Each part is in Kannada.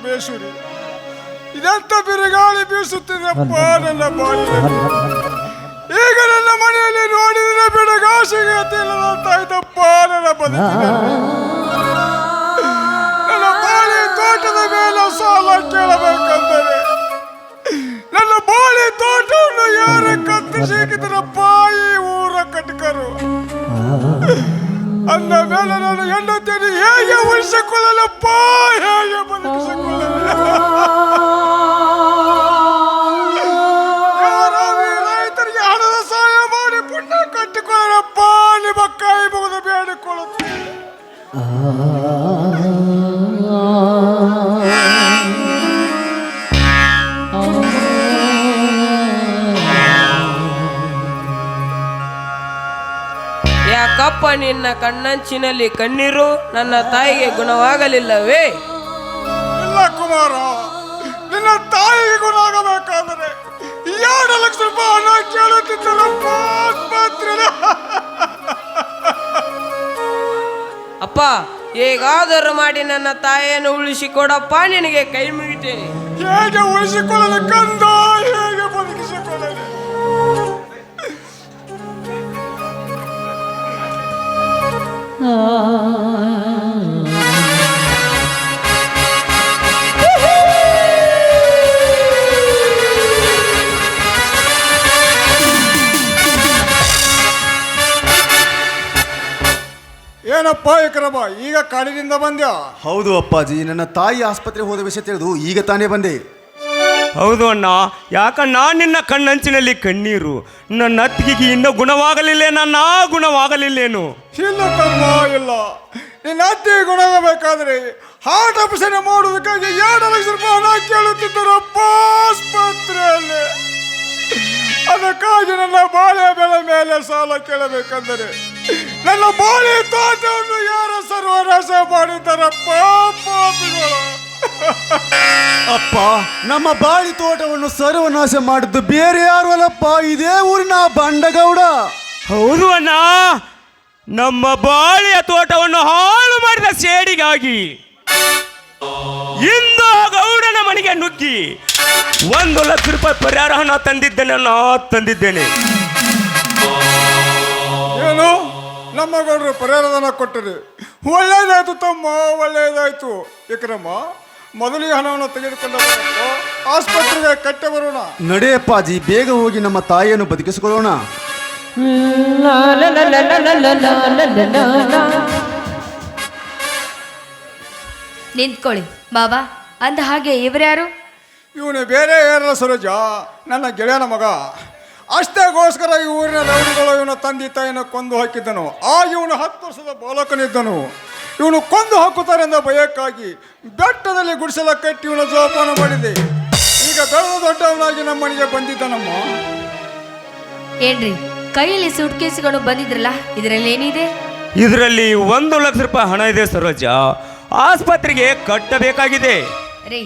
ಪರಮೇಶ್ವರಿ, ಇದೆಂತ ಬಿರುಗಾಳಿ ಬೀಸುತ್ತಿದೆಯಪ್ಪ ನನ್ನ ಬಾಳಿನಲ್ಲಿ. ಈಗ ನನ್ನ ಮನೆಯಲ್ಲಿ ನೋಡಿದರೆ ಬಿಡುಗಾಸಿಗೆ ಇಲ್ಲದಂತಾಯ್ತಪ್ಪ ನನ್ನ ಬದುಕಿನ. ನನ್ನ ಬಾಳಿ ತೋಟದ ಮೇಲೆ ಸಾಲ ಕೇಳಬೇಕಂದರೆ ನನ್ನ ಬಾಳಿ ತೋಟವನ್ನು ಯಾರ ಕತ್ತರಿಸಿದ್ದರಪ್ಪ ಈ ಊರ ಕಟಕರು. ಅಂದ ಮೇಲೆ ನಾನು ಹೆಂಡತಿಯನ್ನು ಹೇಗೆ ಉಳಿಸಿಕೊಳ್ಳಲಪ್ಪ, ಹೇಗೆ ಬದುಕಿಸಿಕೊಳ್ಳಲು? ಯಾರಾದ್ರೂ ರೈತರಿಗೆ ಹಣದ ಸಹಾಯ ಮಾಡಿ ಪುಣ್ಯ ಕಟ್ಟಿಕೊಳ್ಳರಪ್ಪ, ನಿಮ್ಮ ಕೈ ಮುಗಿದು ಬೇಡಿಕೊಳ್ಳುತ್ತೇನೆ. ಯಾಕಪ್ಪ ನಿನ್ನ ಕಣ್ಣಂಚಿನಲ್ಲಿ ಕಣ್ಣೀರು ನನ್ನ ತಾಯಿಗೆ ಗುಣವಾಗಲಿಲ್ಲವೇ? ಇಲ್ಲ ಕುಮಾರ, ನಿನ್ನ ತಾಯಿಗೆ ಗುಣ ಆಗಬೇಕಾದರೆ 2 ಲಕ್ಷ ರೂಪಾಯಿ ಹಣ ಕೇಳುತ್ತಿದ್ದನಪ್ಪ ಆಸ್ಪತ್ರೆಯಲ್ಲಿ. ಅಪ್ಪ, ಹೇಗಾದರೂ ಮಾಡಿ ನನ್ನ ತಾಯಿಯನ್ನು ಉಳಿಸಿಕೊಡಪ್ಪ, ನಿನಗೆ ಕೈ ಮುಗಿತೇನೆ. ಹೇಗೆ ಉಳಿಸಿಕೊಳ್ಳಲು ಕಂದ, ಹೇಗೆ ಬದುಕಿಸಿಕೊಳ್ಳಲು? ಏನಪ್ಪ ವಿಕ್ರಮ, ಈಗ ಕಾಡಿನಿಂದ ಬಂದ್ಯಾ? ಹೌದು ಅಪ್ಪಾಜಿ, ನನ್ನ ತಾಯಿ ಆಸ್ಪತ್ರೆಗೆ ಹೋದ ವಿಷಯ ತಿಳಿದು ಈಗ ತಾನೇ ಬಂದೆ. ಹೌದು ಅಣ್ಣ, ಯಾಕಣ್ಣ ನಿನ್ನ ಕಣ್ಣಂಚಿನಲ್ಲಿ ಕಣ್ಣೀರು? ನನ್ನ ಅತ್ತಿಗೆ ಇನ್ನೂ ಗುಣವಾಗಲಿಲ್ಲೇನು? ಇಲ್ಲ ತಮ್ಮ, ಇಲ್ಲ. ನಿನ್ನ ಅತ್ತಿ ಗುಣವಾಗಬೇಕಾದ್ರೆ ಹಾರ್ಟ್ ಆಪರೇಷನ್ ಮಾಡುವುದಕ್ಕಾಗಿ 2 ಲಕ್ಷ ರೂಪಾಯಿ ಹಣ ಕೇಳುತ್ತಿದ್ದರಪ್ಪ ಆಸ್ಪತ್ರೆಯಲ್ಲಿ. ಅದಕ್ಕಾಗಿ ನನ್ನ ಬಾಳೆ ಬೆಳೆ ಮೇಲೆ ಸಾಲ ಕೇಳಬೇಕಂದರೆ ನನ್ನ ಬಾಳೆ ತೋಟವನ್ನು ಯಾರ ಸರ್ವನಾಶ ಮಾಡಿದ್ದಾರಪ್ಪ ಪಾಪಿಗಳು. ಅಪ್ಪ, ನಮ್ಮ ಬಾಳಿ ತೋಟವನ್ನು ಸರ್ವನಾಶ ಮಾಡಿದ್ದು ಬೇರೆ ಯಾರು ಅಲ್ಲಪ್ಪ, ಇದೇ ಊರಿನ ಬಂಡಗೌಡ. ಹೌದು ಅಣ್ಣ, ನಮ್ಮ ಬಾಳಿಯ ತೋಟವನ್ನು ಹಾಳು ಮಾಡಿದ ಸೇಡಿಗಾಗಿ ಇಂದು ಗೌಡನ ಮನೆಗೆ ನುಗ್ಗಿ 1 ಲಕ್ಷ ರೂಪಾಯಿ ಪರಿಹಾರ ಹಣ ತಂದಿದ್ದೇನೆ. ಏನು, ನಮ್ಮ ಗೌಡರು ಪರಿಹಾರಧನ ಕೊಟ್ಟರೆ ಒಳ್ಳೇದಾಯ್ತು ತಮ್ಮ, ಒಳ್ಳೇದಾಯ್ತು. ವಿಕ್ರಮ, ಮೊದಲಿಗೆ ಹಣವನ್ನು ತೆಗೆದುಕೊಂಡು ಆಸ್ಪತ್ರೆಗೆ ಕಟ್ಟೆ ಬರೋಣ. ನಡೆಯಪ್ಪಾಜಿ, ಬೇಗ ಹೋಗಿ ನಮ್ಮ ತಾಯಿಯನ್ನು ಬದುಕಿಸಿಕೊಳ್ಳೋಣ. ನಿಂತ್ಕೊಳ್ಳಿ ಬಾಬಾ. ಅಂದ ಹಾಗೆ ಇವರ್ಯಾರು? ಇವನು ಬೇರೆ ಯಾರಲ್ಲ ಸರೋಜ, ನನ್ನ ಗೆಳೆಯನ ಮಗ. ಅಷ್ಟೇಗೋಸ್ಕರ ಈ ಊರಿನ ರೌಡಿಗಳು ಇವನ ತಂದೆ ತಾಯಿನ ಕೊಂದು ಹಾಕಿದ್ದನು. ಇವನು 10 ವರ್ಷದ ಬಾಲಕನಿದ್ದನು. ಇವನು ಕೊಂದು ಹಾಕುತ್ತಾರೆಂದ ಭಯಕ್ಕಾಗಿ ಬೆಟ್ಟದಲ್ಲಿ ಗುಡಿಸಲ ಕಟ್ಟಿ ಇವನ ಜೋಪಾನ ಮಾಡಿದೆ. ಈಗ ಬೆಳೆದ ದೊಡ್ಡವನಾಗಿ ನಮ್ಮ ಮನೆಗೆ ಬಂದಿದ್ದನಮ್ಮ. ಏನ್ರಿ, ಕೈಯಲ್ಲಿ ಸೂಟ್ ಕೇಸ್ಗಳು ಬಂದಿದ್ರಲ್ಲ, ಇದರಲ್ಲಿ ಏನಿದೆ? ಇದರಲ್ಲಿ 1 ಲಕ್ಷ ರೂಪಾಯಿ ಹಣ ಇದೆ ಸರೋಜ, ಆಸ್ಪತ್ರೆಗೆ ಕಟ್ಟಬೇಕಾಗಿದೆ. ರೀ,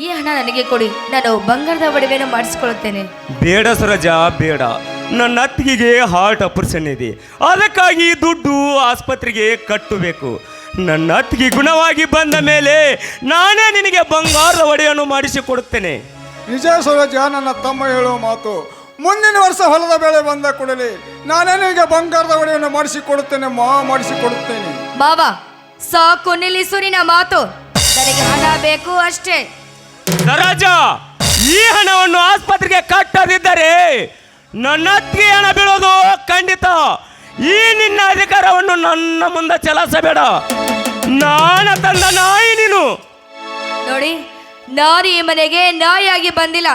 ಈ ಹಣ ನನಗೆ ಕೊಡಿ, ನಾನು ಬಂಗಾರದ ಒಡವೆಯನ್ನು ಮಾಡಿಸಿಕೊಳ್ಳುತ್ತೇನೆ. ಬೇಡ ಸರೋಜ, ಬೇಡ. ನನ್ನ ಅತ್ತಿಗೆಗೆ ಹಾರ್ಟ್ ಆಪರೇಷನ್ ಇದೆ, ಅದಕ್ಕಾಗಿ ದುಡ್ಡು ಆಸ್ಪತ್ರೆಗೆ ಕಟ್ಟಬೇಕು. ನನ್ನ ಅತ್ತಿಗೆ ಗುಣವಾಗಿ ಬಂದ ಮೇಲೆ ನಾನೇ ನಿನಗೆ ಬಂಗಾರದ ಒಡೆಯನ್ನು ಮಾಡಿಸಿಕೊಡುತ್ತೇನೆ. ನಿಜ ಸರೋಜ, ನನ್ನ ತಮ್ಮ ಹೇಳುವ ಮಾತು. ಮುಂದಿನ ವರ್ಷ ಹೊಲದ ಬೆಳೆ ಬಂದ ಕೂಡಲೇ ನಾನೇನೀಗ ಬಂಗಾರದ ಒಡೆಯನ್ನು ಮಾಡಿಸಿಕೊಡುತ್ತೇನೆ, ಮಾಡಿಸಿಕೊಡುತ್ತೇನೆ. ಬಾಬಾ, ಸಾಕು ನಿಲ್ಲಿಸು ನಿನ್ನ ಮಾತು. ನನಗೆ ಹಣ ಬೇಕು ಅಷ್ಟೇ. ಸರೋಜ, ಈ ಹಣವನ್ನು ಆಸ್ಪತ್ರೆಗೆ ಕಟ್ಟದಿದ್ದರೆ ನನ್ನ ಅತ್ತಿಗೆ ಹಣ ಬೀಳೋದು ಖಂಡಿತ. ಈ ನಿನ್ನ ಅಧಿಕಾರವನ್ನು ನನ್ನ ಮುಂದೆ ಚಲಾಯಿಸಬೇಡ. ನಾನು ತಂದ ನಾಯಿ ನೀನು. ನೋಡಿ, ನಾನು ಈ ಮನೆಗೆ ನಾಯಿಯಾಗಿ ಬಂದಿಲ್ಲ.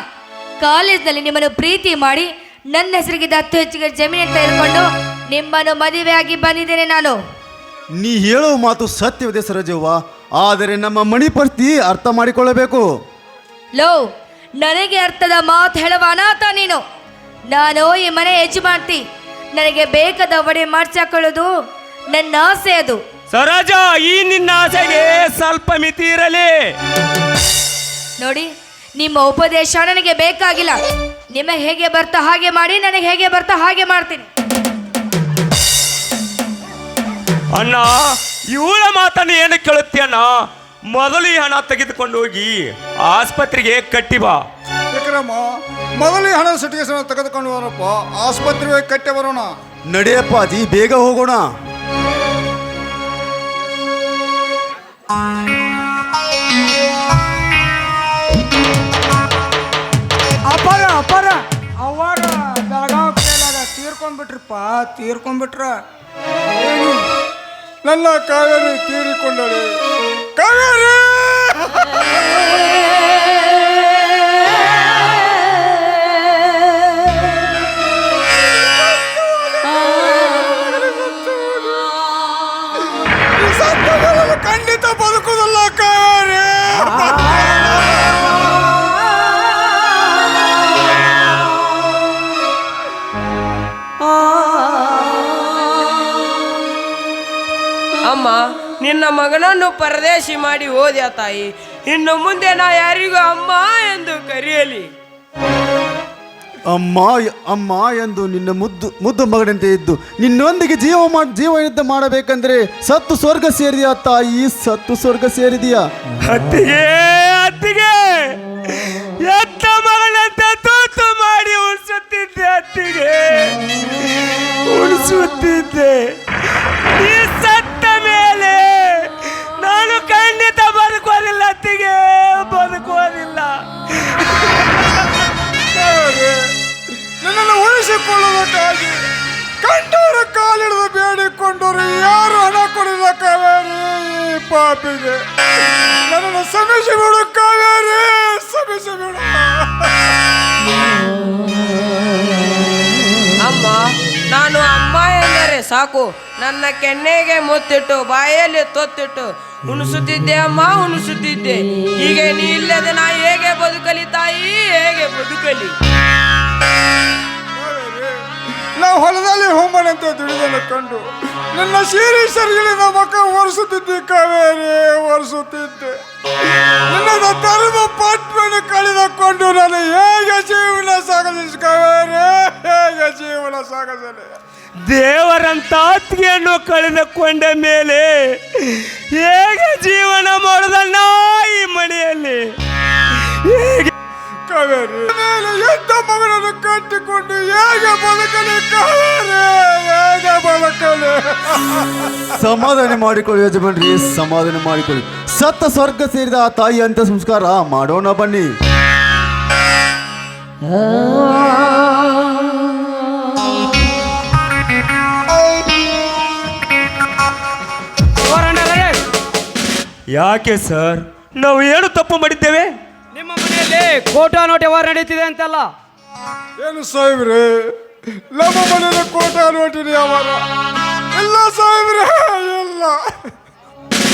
ಕಾಲೇಜ್ನಲ್ಲಿ ನಿಮ್ಮನ್ನು ಪ್ರೀತಿ ಮಾಡಿ ನನ್ನ ಹೆಸರಿಗೆ 10 ಹೆಚ್ಚಿಗೆ ಜಮೀನು ತೆಗೆದುಕೊಂಡು ನಿಮ್ಮನ್ನು ಮದುವೆಯಾಗಿ ಬಂದಿದ್ದೇನೆ ನಾನು. ನೀ ಹೇಳುವ ಮಾತು ಸತ್ಯವಿದೆ ಸರೋಜವ್ವ, ಆದರೆ ನಮ್ಮ ಮಣಿ ಪರಿಸ್ಥಿತಿ ಅರ್ಥ ಮಾಡಿಕೊಳ್ಳಬೇಕು. ಲೋ, ನನಗೆ ಅರ್ಥದ ಮಾತು ಹೇಳುವ ಅನಾಥ ನೀನು. ನಾನು ಈ ಮನೆ ಯಜಮಾನ್ತಿ. ನನಗೆ ಬೇಕಾದ ಒಡೆ ಮಾಡಿಸಿಕೊಳ್ಳೋದು ನನ್ನ ಆಸೆ. ಅದು ಸರೋಜ, ಈ ನಿನ್ನ ಆಸೆಗೆ ಸ್ವಲ್ಪ ಮಿತಿ ಇರಲಿ. ನೋಡಿ, ನಿಮ್ಮ ಉಪದೇಶ ನನಗೆ ಬೇಕಾಗಿಲ್ಲ. ನಿಮಗೆ ಹೇಗೆ ಬರ್ತಾ ಹಾಗೆ ಮಾಡಿ, ನನಗೆ ಹೇಗೆ ಬರ್ತಾ ಹಾಗೆ ಮಾಡ್ತೀನಿ. ಅಣ್ಣ, ಇವಳ ಮಾತನ್ನು ಏನು ಕೇಳುತ್ತೀಯಣ್ಣ? ಮೊದಲು ಈ ಹಣ ತೆಗೆದುಕೊಂಡು ಹೋಗಿ ಆಸ್ಪತ್ರೆಗೆ ಕಟ್ಟಿ ಬಾ. ವಿಕ್ರಮ, ಮೊದಲು ಈ ಹಣ ಸಿಟಿಗೆ ತೆಗೆದುಕೊಂಡು ಬರಪ್ಪ, ಆಸ್ಪತ್ರೆಗೆ ಕಟ್ಟೆ ಬರೋಣ. ನಡೆಯಪ್ಪ ಅಜ್ಜಿ, ಬೇಗ ಹೋಗೋಣ. ಅಪ್ಪಾರ ಅವಾರ ಬೆಳಗಾವ್ ಕೈಲಾಗ ತೀರ್ಕೊಂಡ್ಬಿಟ್ರ. ನನ್ನ ಕಾವೇರಿ ತೀರಿಕೊಂಡಳೆ. ಕಾವೇರಿ ಖಂಡಿತ ಬದುಕುದಲ್ಲ ಕಾವೇರಿ. ಅಮ್ಮ, ನಿನ್ನ ಮಗನನ್ನು ಪರದೇಶಿ ಮಾಡಿ ಹೋದ್ಯಾ ತಾಯಿ. ಇನ್ನು ಮುಂದೆ ನಾ ಯಾರಿಗೂ ಅಮ್ಮ ಎಂದು ಕರೆಯಲಿ. ಅಮ್ಮ ಎಂದು ನಿನ್ನ ಮುದ್ದು ಮಗನಂತೆ ಇದ್ದು ನಿನ್ನೊಂದಿಗೆ ಜೀವಯುದ್ಧ ಮಾಡಬೇಕಂದ್ರೆ ಸತ್ತು ಸ್ವರ್ಗ ಸೇರಿದೆಯಾ ತಾಯಿ, ಸತ್ತು ಸ್ವರ್ಗ ಸೇರಿದೆಯಾ? ಅತ್ತಿಗೆ ಎತ್ತ ಮಗಳಂತೆ ತೂತು ಮಾಡಿ ಉಳಿಸುತ್ತಿದ್ದೆ. ಅತ್ತಿಗೆ ಉಳಿಸುತ್ತಿದ್ದೆ. ಈ ಸತ್ತ ಮೇಲೆ ನಾನು ಖಂಡಿತ ಬದುಕೋದಿಲ್ಲ ಅತ್ತಿಗೆ, ಬದುಕೋದಿಲ್ಲ. ನನ್ನನ್ನು ಉಳಿಸಿಕೊಳ್ಳುವುದಕ್ಕಾಗಿ ಕಂಡವರ ಕಾಲಿಡಿದು ಬೇಡಿಕೊಂಡರು ಯಾರು ಹಣ ಕೊಡಿಲ್ಲ ಕಾವೇರಿ. ಈ ಪಾಪಿಗೆ ನನ್ನನ್ನು ಕ್ಷಮಿಸಿ ಬಿಡು ಕಾವೇರಿ, ಕ್ಷಮಿಸಿ ಬಿಡು. ಅಮ್ಮ, ನಾನು ಅಮ್ಮ ಎಂದರೆ ಸಾಕು. ನನ್ನ ಕೆನ್ನೆಗೆ ಮುತ್ತಿಟ್ಟು ಬಾಯಲ್ಲಿ ತೊತ್ತಿಟ್ಟು ಉಣಿಸುತ್ತಿದ್ದೆ ಅಮ್ಮ, ಉಣಿಸುತ್ತಿದ್ದೆ. ಹೀಗೆ ನೀ ಇಲ್ಲದೆ ನಾ ಹೇಗೆ ಬದುಕಲಿ ತಾಯಿ, ಹೇಗೆ ಬದುಕಲಿ? ನಾವು ಹೊಲದಲ್ಲಿ ಹೋಮನಂತೆ ದುಡಿದನ್ನು ಕಂಡು ನನ್ನ ಸೀರೆ ಸರಿಗಳಿಂದ ಮಕ್ಕ ಒರೆಸುತ್ತಿದ್ದೆ ಕಾವೇರಿ, ಒರೆಸುತ್ತಿದ್ದೆ. ನಿನ್ನ ಧರ್ಮ ಪತ್ನಿಯನ್ನು ಕಳೆದುಕೊಂಡು ನಾನು ಹೇಗೆ ಜೀವನ ಸಾಗಿಸಿ ಕಾವೇರಿ, ಹೇಗೆ ಜೀವನ ಸಾಗಿಸಲಿ? ದೇವರಂತ ಅತ್ತಿಗೆಯನ್ನು ಕಳೆದುಕೊಂಡ ಮೇಲೆ ಹೇಗೆ ಜೀವನ ಮಾಡೋದನ್ನ ಈ ಮನೆಯಲ್ಲಿ? ಕಾವೇರಿ ಮೇಲೆ ಎಂತ ಮಗನನ್ನು ಕಟ್ಟಿಕೊಂಡು ಹೇಗೆ ಬದುಕಲಿ ಕಾವೇರಿ, ಹೇಗೆ ಬದುಕಲಿ? ಸಮಾಧಾನ ಮಾಡಿಕೊಳ್ಳಿ ಯಜಮಾನ್ರಿ, ಸಮಾಧಾನ ಮಾಡಿಕೊಳ್ಳಿ. ಸತ್ತ ಸ್ವರ್ಗ ಸೇರಿದ ಆ ತಾಯಿ ಅಂತ ಸಂಸ್ಕಾರ ಮಾಡೋಣ ಬನ್ನಿ. ಯಾಕೆ ಸರ್, ನಾವು ಏನು ತಪ್ಪು ಮಾಡಿದ್ದೇವೆ? ನಿಮ್ಮ ಮನೆಯಲ್ಲಿ ಕೋಟಾ ನೋಟ್ ವ್ಯವಹಾರ ನಡೀತಿದೆ ಅಂತಲ್ಲ? ಏನು ಸಾಹೇಬ್ರೆ, ನಮ್ಮ ಮನೆಯಲ್ಲಿ ಕೋಟಾ ನೋಟಿನ ವ್ಯವಹಾರ ಇಲ್ಲ ಸಾಹೇಬ್ರೆ, ಇಲ್ಲ.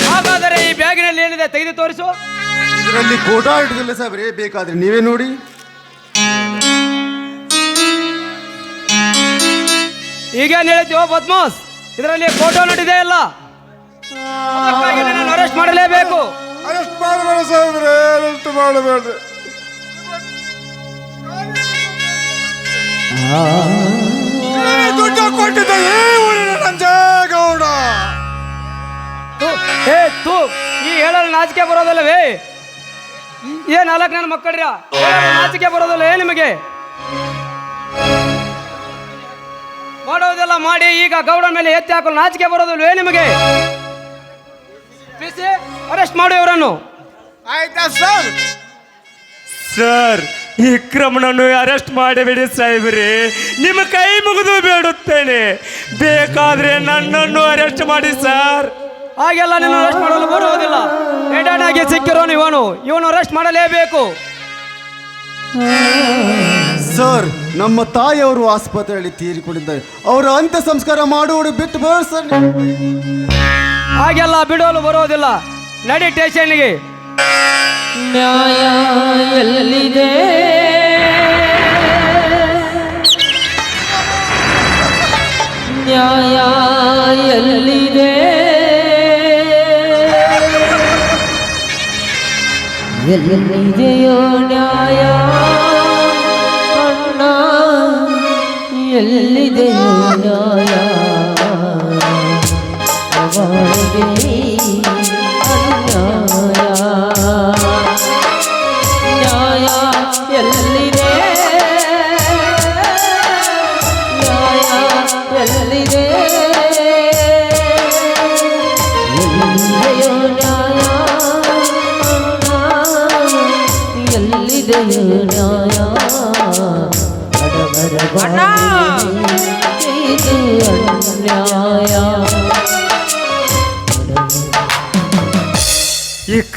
ಹಾಗಾದರೆ ಈ ಬ್ಯಾಗಿನಲ್ಲಿ ಏನಿದೆ ತೆಗೆದು ತೋರಿಸು. ಇದರಲ್ಲಿ ಕೋಟಾ ಇಟ್ಟಿಲ್ಲ ಸಾಬ್ರೆ, ಬೇಕಾದ್ರೆ ನೀವೇ ನೋಡಿ. ಈಗೇನು ಹೇಳ್ತೀವೋ ಬದ್ಮಾಸ್, ಇದರಲ್ಲಿ ಕೋಟಾ ನೋಟ್ ಇದೆ ಅಲ್ಲ? ಅದಕ್ಕಾಗಿ ನಿನ್ನನ್ನು ಅರೆಸ್ಟ್ ಮಾಡಲೇಬೇಕು. ಅರೆಸ್ಟ್ ಮಾಡಬೇಡ ಸಾಹೇಬ್ರೆ, ಅರೆಸ್ಟ್ ಮಾಡಬೇಡ್ರಿ. ದುಡ್ಡು ಕೊಟ್ಟಿದ್ದ ಈ ಊರಿನ ನಂಜೇಗೌಡ. ಈ ಹೇಳಲು ನಾಚಿಕೆ ಬರೋದಲ್ಲವೇ? ಏನ್ ನಾಲ್ಕು ನನ್ನ ಮಕ್ಕಳ್ರ ನಾಚಿಕೆ ಬರೋದಲ್ಲ ನಿಮಗೆ? ಮಾಡೋದೆಲ್ಲ ಮಾಡಿ ಈಗ ಗೌಡನ ಮೇಲೆ ಎತ್ತಿ ಹಾಕಲು ನಾಚಿಕೆ ಬರೋದಿಲ್ವೇ ನಿಮಗೆ? ಅರೆಸ್ಟ್ ಮಾಡಿ ಅವರನ್ನು. ಆಯ್ತಾ ಸರ್? ಸರ್, ವಿಕ್ರಮನನ್ನು ಅರೆಸ್ಟ್ ಮಾಡಬೇಡಿ ಸಾಹೇಬ್ರೆ, ನಿಮ್ಮ ಕೈ ಮುಗಿದು ಬೇಡುತ್ತೇನೆ. ಬೇಕಾದ್ರೆ ನನ್ನನ್ನು ಅರೆಸ್ಟ್ ಮಾಡಿ ಸರ್. ಹಾಗೆಲ್ಲ ನಿನ್ನ ಅರೆಸ್ಟ್ ಮಾಡಲು ಬರುವುದಿಲ್ಲ. ಎಡಾಗಿ ಸಿಕ್ಕಿರೋನು ಇವನು ಅರೆಸ್ಟ್ ಮಾಡಲೇಬೇಕು. ಸರ್, ನಮ್ಮ ತಾಯಿಯವರು ಆಸ್ಪತ್ರೆಯಲ್ಲಿ ತೀರಿಕೊಂಡಿದ್ದಾರೆ. ಅವರ ಅಂತ್ಯ ಸಂಸ್ಕಾರ ಮಾಡುವುದು ಬಿಟ್ಟು ಬರೋ ಸರ್. ಹಾಗೆಲ್ಲ ಬಿಡಲು ಬರುವುದಿಲ್ಲ. ನಡಿ ಸ್ಟೇಷನ್ಗೆ. ನ್ಯಾಯ ಎಲ್ಲಿದೆ? ನ್ಯಾಯ ಎಲ್ಲಿದೆ? ಎಲ್ಲಿದೆಯೋ ನ್ಯಾಯ ಅಣ್ಣ, ಎಲ್ಲಿದೆಯೋ ನ್ಯಾಯ? ಅವನಿಗೆ ಅನ್ಯಾಯ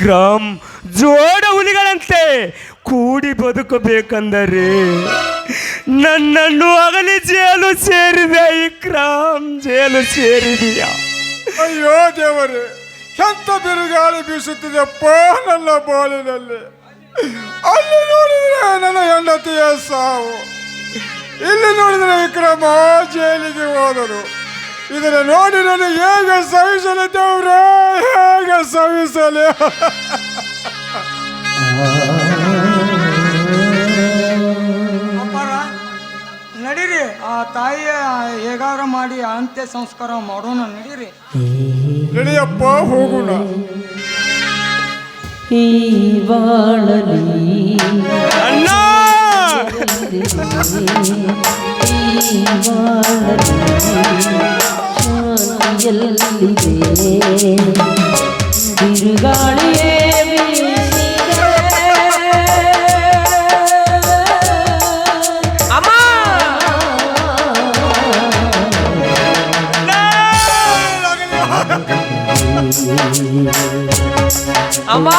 ಇಕ್ರಾಮ್ ಜೋಡ ಹುಲಿಗಳಂತೆ ಕೂಡಿ ಬದುಕಬೇಕಂದರೆ ನನ್ನನ್ನು ಅಗಲಿ ಜೇಲು ಸೇರಿದೆ ಇಕ್ರಾಮ್, ಜೇಲು ಸೇರಿದೆಯಾ? ಅಯ್ಯೋ ದೇವರೇ, ಎಂತ ಬಿರುಗಾಳಿ ಬೀಸುತ್ತಿದೆಯಪ್ಪ ನನ್ನ ಬಾಳಿನಲ್ಲಿ. ಅಲ್ಲಿ ನೋಡಿದ್ರೆ ನನ್ನ ಹೆಂಡತಿಯ ಸಾವು, ಇಲ್ಲಿ ನೋಡಿದ್ರೆ ವಿಕ್ರಮ ಜೈಲಿಗೆ ಹೋದರು. ಇದನ್ನ ನೋಡಿ ನಾನು ಹೇಗೆ ಸವಿಸಲಿ ದೇವ್ರೆ, ಹೇಗೆ ಸವಿಸಲಿ? ಅಪ್ಪಾರ ನಡೀರಿ, ಆ ತಾಯಿಯ ಹೇಗಾರ ಮಾಡಿ ಅಂತ್ಯ ಸಂಸ್ಕಾರ ಮಾಡೋಣ, ನಡೀರಿ. ನಡಿಯಪ್ಪ ಹೋಗೋಣ. ಅಣ್ಣ ಬಿರುಗಾಳಿಯೇ ಅಮ್ಮ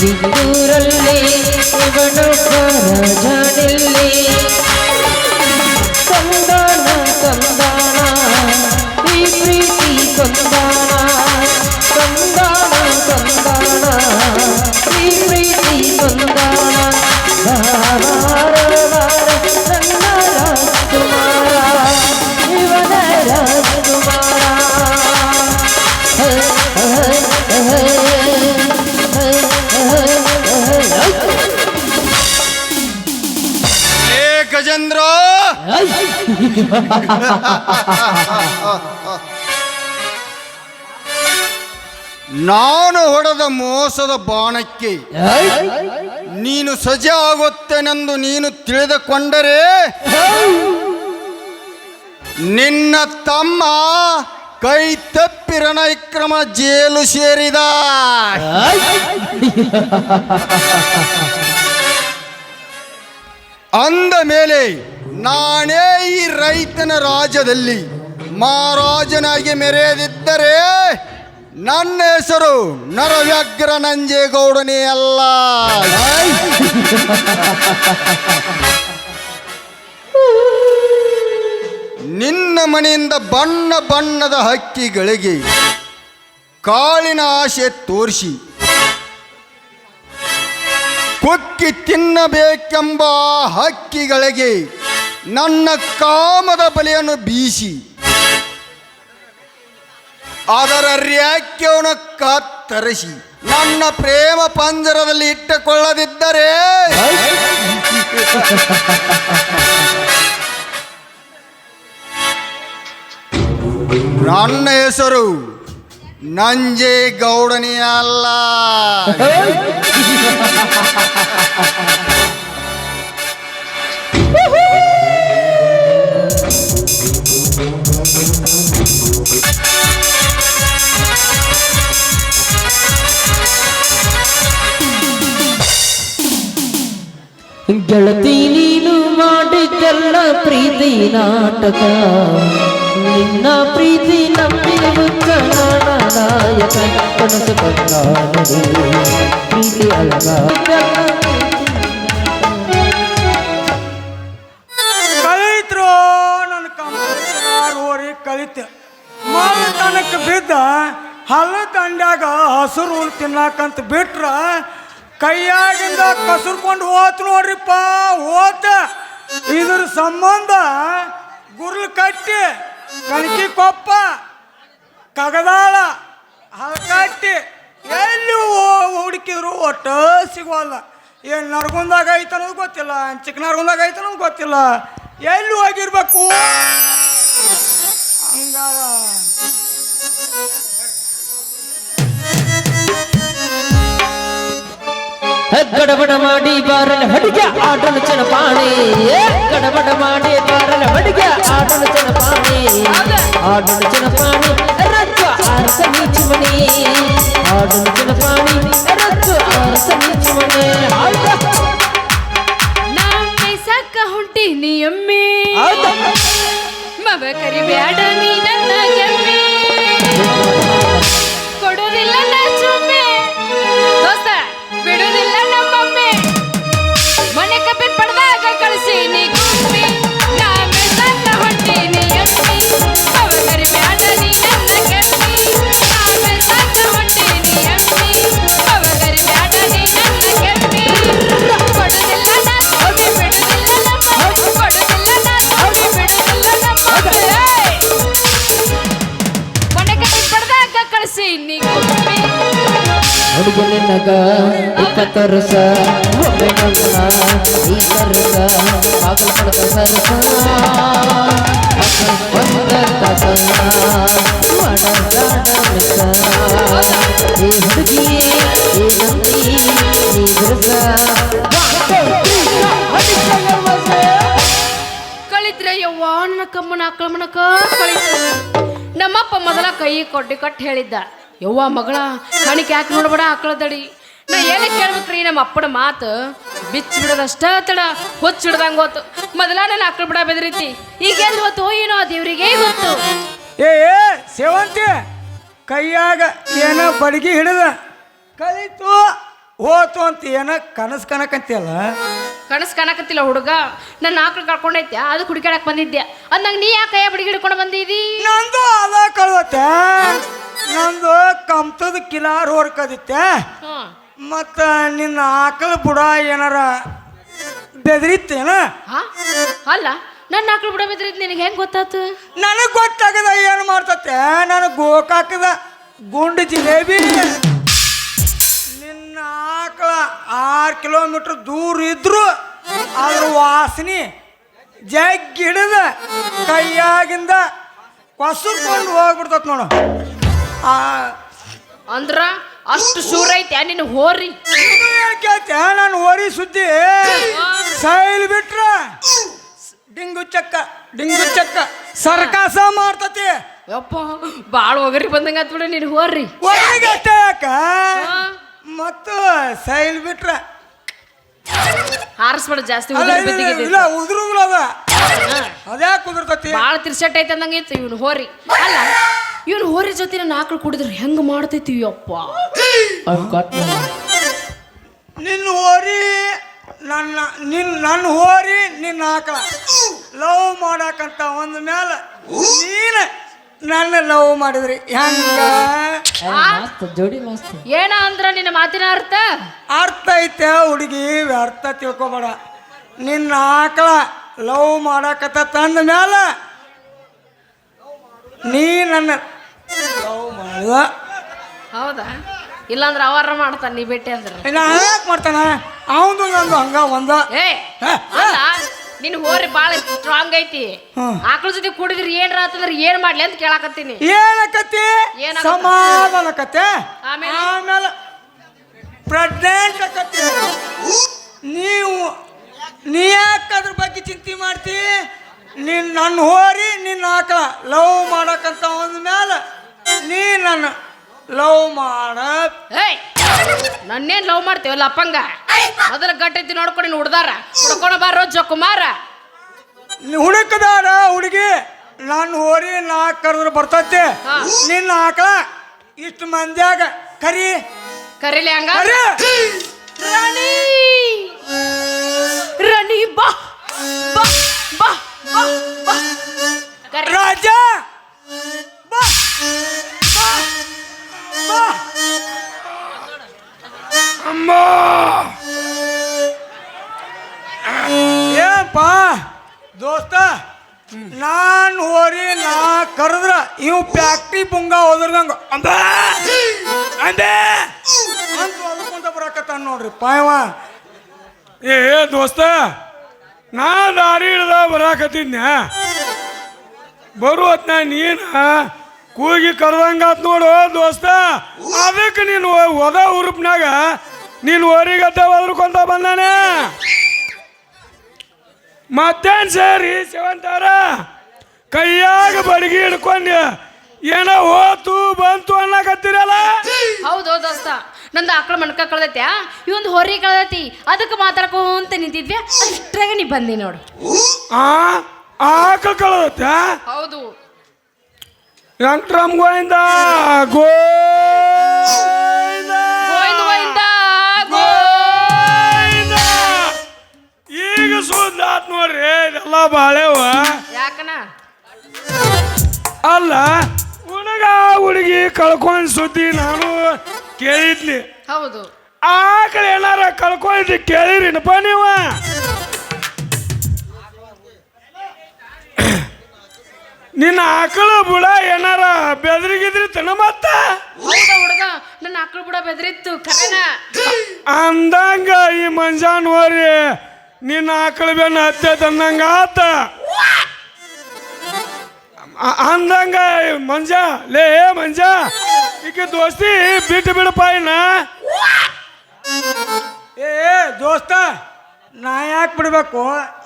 ಬಿದ್ದೂರಲ್ಲಿ ಇವನೊಬ್ಬ ರಾಜನಿಲ್ಲಿ ತಂದಾನ ತಂದಾನ ಈ ಪ್ರೀತಿ ತಂದಾನ ತಂದಾನ ತಂದಾನ ಈ ಪ್ರೀತಿ ತಂದಾನ ನನ್ನ ರಾಜಕುಮಾರ ಇವನ ರಾಜಕುಮಾರ ಗಜೇಂದ್ರ, ನಾನು ಹೊಡೆದ ಮೋಸದ ಬಾಣಕ್ಕೆ ನೀನು ಸಜೆ ಆಗುತ್ತೇನೆಂದು ನೀನು ತಿಳಿದುಕೊಂಡರೆ ನಿನ್ನ ತಮ್ಮ ಕೈ ತಪ್ಪಿರಣ ವಿಕ್ರಮ ಜೇಲು ಸೇರಿದ. ಅಂದ ಮೇಲೆ ನಾನೇ ಈ ರೈತನ ರಾಜ್ಯದಲ್ಲಿ ಮಹಾರಾಜನಾಗಿ ಮೆರೆಯದಿದ್ದರೆ ನನ್ನ ಹೆಸರು ನರವ್ಯಾಘ್ರ ನಂಜೇಗೌಡನೇ ಅಲ್ಲ. ನಿನ್ನ ಮನೆಯಿಂದ ಬಣ್ಣ ಬಣ್ಣದ ಹಕ್ಕಿಗಳಿಗೆ ಕಾಳಿನ ಆಸೆ ತೋರಿಸಿ ಕೊಕ್ಕಿ ತಿನ್ನಬೇಕೆಂಬ ಹಕ್ಕಿಗಳಿಗೆ ನನ್ನ ಕಾಮದ ಬಲೆಯನ್ನು ಬೀಸಿ ಅದರ ರ್ಯಾಕ್ಯವನ್ನು ಕತ್ತರಿಸಿ ನನ್ನ ಪ್ರೇಮ ಪಂಜರದಲ್ಲಿ ಇಟ್ಟುಕೊಳ್ಳದಿದ್ದರೆ ನನ್ನ ಹೆಸರು ನಂಜೇಗೌಡನೇ ಅಲ್ಲ. ಗೆಳತಿ ನೀನು ಮಾಡಿದ್ದೆಲ್ಲ ಪ್ರೀತಿ ನಾಟಕ, ನಿನ್ನ ಪ್ರೀತಿ ನಂಬಿರುತ್ತ ನಾಯಕ ಕನಸು ಬಂಗಾರದೆ ಪ್ರೀತಿ ಅಳಗ ಕಲಿತ್ರು ನನ್ನ ಕಂಪ್ಯೂಟರ್ ಕಲಿತೆ ತನಕ ಬಿದ್ದ ಹಲ್ಲ ದಂಡ್ಯಾಗ ಹಸುರು ಹುಲ್ ತಿನ್ನಾಕಂತ ಬಿಟ್ರ ಕೈಯಾಗಿಂದ ಕಸುರ್ಕೊಂಡು ಹೋತ್ ನೋಡ್ರಿಪ್ಪ ಹೋತ. ಇದ್ರ ಸಂಬಂಧ ಗುರ್ಲು ಕಟ್ಟಿ ಕಣಕಿ ಕೊಪ್ಪ ಕಗದಾಳ ಹಲ್ಕಟ್ಟಿ ಎಲ್ಲಿ ಹುಡುಕಿದ್ರು ಒಟ್ಟು ಸಿಗೋಲ್ಲ. ಏನು ನರಗುಂದಾಗ ಐತೆ ಅನ್ನೋದು ಗೊತ್ತಿಲ್ಲ, ಚಿಕ್ಕನರಗುಂದಾಗ ಐತೆ ಅನ್ನೋದು ಗೊತ್ತಿಲ್ಲ, ಎಲ್ಲಿ ಹೋಗಿರ್ಬೇಕು ಹಂಗಾರ. ಗಡಬಡ ಮಾಡಿ ಬಾರಲ ಹುಡುಗ ಆಡಲು ಚನಪಾಣಿ, ಗಡಬಡ ಮಾಡಿ ಬಾರಲ ಹುಡುಗ ಆಡಲು ಚನಪಾಣಿ, ಆಡಲು ಚನಪಾಣಿ ರಜ್ಜು ಆರಸ ನೀಚುಮಣಿ, ಆಡಲು ಚನಪಾಣಿ ರಜ್ಜು ಆರಸ ನೀಚುಮಣಿ. ನಾವೇ ಸಾಕ ಹೊಂಟೀನಿ ಎಮ್ಮೆ, ಮಗ ಕರಿಬ್ಯಾಡ ನೀ ನನ್ನ ಗೆಮ್ಮೆ, ಕೊಡೋದಿಲ್ಲ ನಾ ಚುಮ್ಮೆ, ದೋಸ್ತ ಬಿಡುದಿಲ್ಲ ನಮ್ಮಮ್ಮೆ, ಮನೆ ಕಬ್ಬಿನ ಪಡ್ದಾಗ ಕಳಿಸಿ ನೀ ಗುಮ್ಮಿ, ನಾವೇ ಸಾಕ ಹೊಂಟೀನಿ ಎಮ್ಮೆ, ಮಗ ಕರಿಬ್ಯಾಡ ನೀ ನನ್ನ ಗೆಮ್ಮೆ, ನಾವೇ ಸಾಕ ಹೊಂಟೀನಿ ಎಮ್ಮೆ, ಮಗ ಕರಿಬ್ಯಾಡ ನೀ ನನ್ನ ಗೆಮ್ಮೆ, ಕೊಡೋದಿಲ್ಲ ನಾ ಸೌಡಿ ಬಿಡುದಿಲ್ಲ ನಮ್ಮಮ್ಮೆ, ಕೊಡೋದಿಲ್ಲ ನಾ ಸೌಡಿ ಬಿಡುದಿಲ್ಲ ನಮ್ಮಮ್ಮೆ, ಮನೆ ಕಬ್ಬಿನ ಪಡ್ದಾಗ ಕಳಿಸಿ ನೀ ಗುಮ್ಮಿ. ಹುಡುಗ ನಿನ್ನಗ 20 ವರ್ಷ ಒಮ್ಮೆ ನನ್ನ ಈ ಸರ್ಸ ಆಗಲ್ ಪಡ್ಕ ಸರ್ಸ ಒಂದ ತಸನ ಮಾಡದಾಡ ಮಿಸ, ಈ ಹುಡುಗಿ ಈ ನಂದಿ ಈ ಬಿರ್ಸ ಕಳಿದ್ರೆ ಯವ್ವ ನನ್ನ ಕಮ್ಮನ ಆಕಳಮನಕ ಕಳಿತು. ನಮ್ಮಪ್ಪ ಮೊದಲ ಕೈ ಕೊಡ್ಡಿ ಕಟ್ ಹೇಳಿದ್ದ, ಯವ್ವ ಮಗಳ ಕಣಿಕೆ ಯಾಕೆ ನೋಡ್ಬೇಡ ಆಕಳದಡಿ. ನಾ ಏನೇ ಕೇಳ್ಬೇಕ್ರಿ ನಮ್ಮ ಅಪ್ಪನ ಮಾತು ಬಿಚ್ಚಿ ಬಿಡೋದಷ್ಟ ತಡ ಹೊಚ್ಚ ಹಿಡ್ದಂಗೆ ಗೊತ್ತು. ಮೊದಲ ನಾನು ಆಕಳ ಬಿಡ ಬೆದರಿತಿ, ಈಗ ಎಲ್ಲಿ ಗೊತ್ತು ಏನೋ ದೇವ್ರಿಗೆ ಗೊತ್ತು. ಏ ಸೇವಂತಿ ಕೈಯಾಗ ಏನೋ ಬಡಗಿ ಹಿಡಿದ ಕಲಿತು ಹೋತು ಅಂತ ಏನೋ ಕನಸು ಕನಕಂತಿಯಲ್ಲ. ಕನಸು ಕಾಣಕತ್ತಿಲ್ಲ ಹುಡುಗ, ನನ್ನ ಆಕಳು ಕಳ್ಕೊಂಡೈತೆ ಅದು ಕುಡಿಕಾಡಕ್ ಬಂದಿದ್ದೆ ಅಂದಂಗ ನೀ ಯಾಕೆ ಕೈಯ ಬಡಿಗೆ ಹಿಡ್ಕೊಂಡು ಬಂದಿದ್ದೀ? ನಂದು ಅದ ಕಳ್ದತ್ತೆ, ನಂದು ಕಂತದ ಕಿಲಾರ್ ಹೊರ್ಕದಿತ್ತೆ, ಮತ್ತು ನಿನ್ನ ಆಕಳ ಬುಡ ಏನಾರ ಬೆದರಿತ್ತೇನ? ಅಲ್ಲ ನನ್ನ ಆಕಳು ಬಿಡ ಬೆದ್ರಿದ್ ನಿನಗೆ ಹೆಂಗೆ ಗೊತ್ತಾತು? ನನಗೆ ಗೊತ್ತಾಗದ ಏನು ಮಾಡ್ತತೆ, ನನಗೆ ಗೋಕಾಕದ ಗುಂಡು ಜಿಲೇಬಿ ನಿನ್ನ ಆಕಳ 6 ಕಿಲೋಮೀಟ್ರ್ ದೂರ ಇದ್ರು ಅದ್ರ ವಾಸನೆ ಜಗ್ಗಿಡಿದ ಕೈಯಾಗಿಂದ ಕೊಸರ್ಕೊಂಡು ಹೋಗ್ಬಿಡ್ತತ್ ನೋಡು. ಅಂದ್ರ ಅಷ್ಟು ಶೂರ ಐತೆ ನಿನ್ನ ಹೋರಿ. ಕೇಳ್ತ ನಾನು ಹೋರಿ ಸುದ್ದಿ ಸೈಲ್ ಬಿಟ್ರ ಡಿಂಗು ಚಕ್ಕ ಸರ್ಕಾಸ ಮಾಡ್ತತಿ. ಯಪ್ಪ ಬಾಳ ಒಗರಿ ಬಂದಂಗ ಆತ್ ಬಿಡ ನೀನು ಹೋರಿ. ಅಷ್ಟೇ ಯಾಕ ಮತ್ತು ಸೈಲ್ ಬಿಟ್ರ ಹಾರಿಸ್ಬೇಡ ಜಾಸ್ತಿ ಇಲ್ಲ ಉದುರುಗಳದ ಅದ್ಯಾ ಕುದುರ್ತತಿ. ಬಾಳ ತಿರ್ಸೆಟ್ ಐತೆ ಅಂದಂಗ ಇತ್ತು ಇವನು ಹೋರಿ. ಅಲ್ಲ ಇವನು ಹೋರಿ ಜೊತೆ ನನ್ನ ಆಕಳು ಕುಡಿದ್ರೆ ಹೆಂಗ ಮಾಡ್ತೈತಿ ಯಪ್ಪ. ನಿನ್ನ ಹೋರಿ ನನ್ನ ಹೋರಿ ನಿನ್ನ ಆಕಳ ಲವ್ ಮಾಡಾಕಂತ ಒಂದ ಮ್ಯಾಲ ನೀನು ನನ್ನ ಲವ್ ಮಾಡಿದ್ರಿ ಹೆಂಗ? ಜೋಡಿ ಮಸ್ತ್ ಏನ ಅಂದ್ರ ನಿನ್ನ ಮಾತಿನ ಅರ್ಥ ಐತೆ ಹುಡುಗಿ, ವ್ಯರ್ಥ ತಿಳ್ಕೊಬೇಡ. ನಿನ್ನ ಆಕಳ ಲವ್ ಮಾಡಾಕತ್ತ ತಂದ ಮ್ಯಾಲ ನೀ ನನ್ನ ಲವ್ ಮಾಡಿದ. ಹೌದಾ? ಇಲ್ಲಾಂದ್ರ ಅವಾರ ಮಾಡ್ತಾನ ನೀ ಭೇಟಿ ಅಂದ್ರ. ನಾ ಯಾಕೆ ಮಾಡ್ತಾನ ಅವಂದು ನಂದು ಹಂಗ ಒಂದ. ಏ ಅಲ್ಲ ನಿನ್ ಹೋರಿ ಬಾಳ ಸ್ಟ್ರಾಂಗ್ ಐತಿ, ಆಕಳ ಜೊತೆ ಕುಡಿದ್ರಿ ಏನ್ರ ಆತಂದ್ರ ಏನ್ ಮಾಡ್ಲಿ ಅಂತ ಕೇಳಾಕತ್ತೀನಿ. ಏನಕತಿ ಸಮಾಧಾನಕತೆ, ಆಮೇಲೆ ಪ್ರೆಗ್ನೆಂಟ್ ಆಕತಿ. ನೀ ಯಾಕೆ ಅದ್ರ ಬಗ್ಗೆ ಚಿಂತೆ ಮಾಡ್ತಿ? ನನ್ನ ಹೋರಿ ನಿನ್ನ ಆಕಳ ಲವ್ ಮಾಡಕಂತ ಒಂದ ಮ್ಯಾಲ ನೀ ನನ್ನ ಲವ್ ಮಾಡ. ನನ್ನೇನ್ ಲವ್ ಮಾಡ್ತೇವಲ್ಲ ಅಪ್ಪಂಗ, ಮೊದಲ ಗಟ್ಟೈತಿ ನೋಡ್ಕೊಂಡು ಹುಡ್ದಾರ ಹುಡ್ಕೊಂಡ ಬಾರೋ ಜೋಕುಮಾರ. ಹುಡುಕದಾರ ಹುಡುಗಿ ನನ್ನ ಹೋರಿ ನಾ ಕರೆದ್ರೆ ಬರ್ತೈತಿ. ನಿನ್ನ ಆಕಳ ಇಷ್ಟು ಮಂದ್ಯಾಗ ಕರೀಲಿ ಹಂಗ. ರಾಣಿ ರಾಣಿ ಬಾ ಬಾ ಬಾ ಬಾ ಬಾ ರಾಜ ಬಾ ಬಾ ಬಾ. ಅಮ್ಮ ಏನಪ್ಪ ದೋಸ್ತ, ನಾನು ಹೋರಿ ನಾ ಕರೆದ್ರ ಇವ್ ಫ್ಯಾಕ್ಟ್ರಿ ಪುಂಗ ಹೋದ್ರಂಗ ಅಂಬ ಅಂಬೆ ಮಾಡಾಕತ್ತಾನ ನೋಡ್ರಿ ಪಾಯವ. ಏ ದೋಸ್ತ, ನಾ ದಾರಿ ಹಿಡ್ದ ಬರಾಕತ್ತಿದ್ನ್ಯಾ, ಬರುವತ್ನ ನೀನು ಕೂಗಿ ಕರ್ದಂಗಾತ್ ನೋಡು ದೋಸ್ತ. ಅದಕ್ಕೆ ನೀನು ಹೋದ ಉರುಪ್ನಾಗ ನೀನು ಹೊರಿಗತ್ತೆ ಒದ್ರಕೊಂತ ಬಂದಾನೆ. ಮತ್ತೇನು ಸೇರಿ ಶಿವಂತಾರ ಕೈಯಾಗ ಬಡಗಿ ಹಿಡ್ಕೊಂಡು ಏನೋ ಹೋತು ಬಂತು ಅನ್ನಕತ್ತೀರಲ್ಲ. ಹೌದು ದೋಸ್ತ, ನಂದು ಆಕಳ ಮಣ್ಕ ಕಳ್ದೈತ್ಯಾ, ಇವೊಂದು ಹೊರಿ ಕಳ್ದೈತಿ, ಅದಕ್ಕೆ ಮಾತಾಡ್ಕೊಂತ ನಿಂತಿದ್ವಿ, ಅಷ್ಟ್ರಾಗ ನೀ ಬಂದಿ ನೋಡು. ಆಕಳ ಕಳದತ್ತ. ಹೌದು. ವೆಂಕಟರಾಮ್ ಗೋವಿಂದ ಗೋವಿಂದ ಗೋವಿಂದ ಗೋವಿಂದ. ಈಗ ಸುದ್ದ ಆತ್ ನೋಡ್ರಿ, ಇದೆಲ್ಲ ಬಾಳೆವ. ಯಾಕನ ಅಲ್ಲ, ಹುಡುಗ ಹುಡುಗಿ ಕಳ್ಕೊಂಡ್ ಸುದ್ದಿ ನಾನು ಕೇಳಿದ್ನಿ. ಹೌದು. ಆಕಳ ಏನಾರ ಕಳ್ಕೊಂಡಿದ್ದಿ ಕೇಳಿರಿನಪ್ಪ ನೀವ? ನಿನ್ನ ಆಕಳ ಬುಡ ಏನಾರ ಬೆದರಿಗಿದ್ರಿ ತನ ಮತ್ತ? ಹೌದಾ ಹುಡುಗ, ನನ್ನ ಆಕಳ ಬುಡ ಬೆದರಿತ್ತು ಖರೇನ. ಅಂದಂಗ ಈ ಮಂಜಾನ್ ಹೋರಿ ನಿನ್ನ ಆಕಳ ಬೆನ್ನ ಹತ್ತೆ ತಂದಂಗ ಆತ. ಅಂದಂಗ ಮಂಜ ಲೇ ಮಂಜ, ಈಕೆ ದೋಸ್ತಿ ಬಿಟ್ಟು ಬಿಡಪ್ಪ ಇನ್ನ. ಏ ದೋಸ್ತ, ನಾ ಯಾಕೆ ಬಿಡ್ಬೇಕು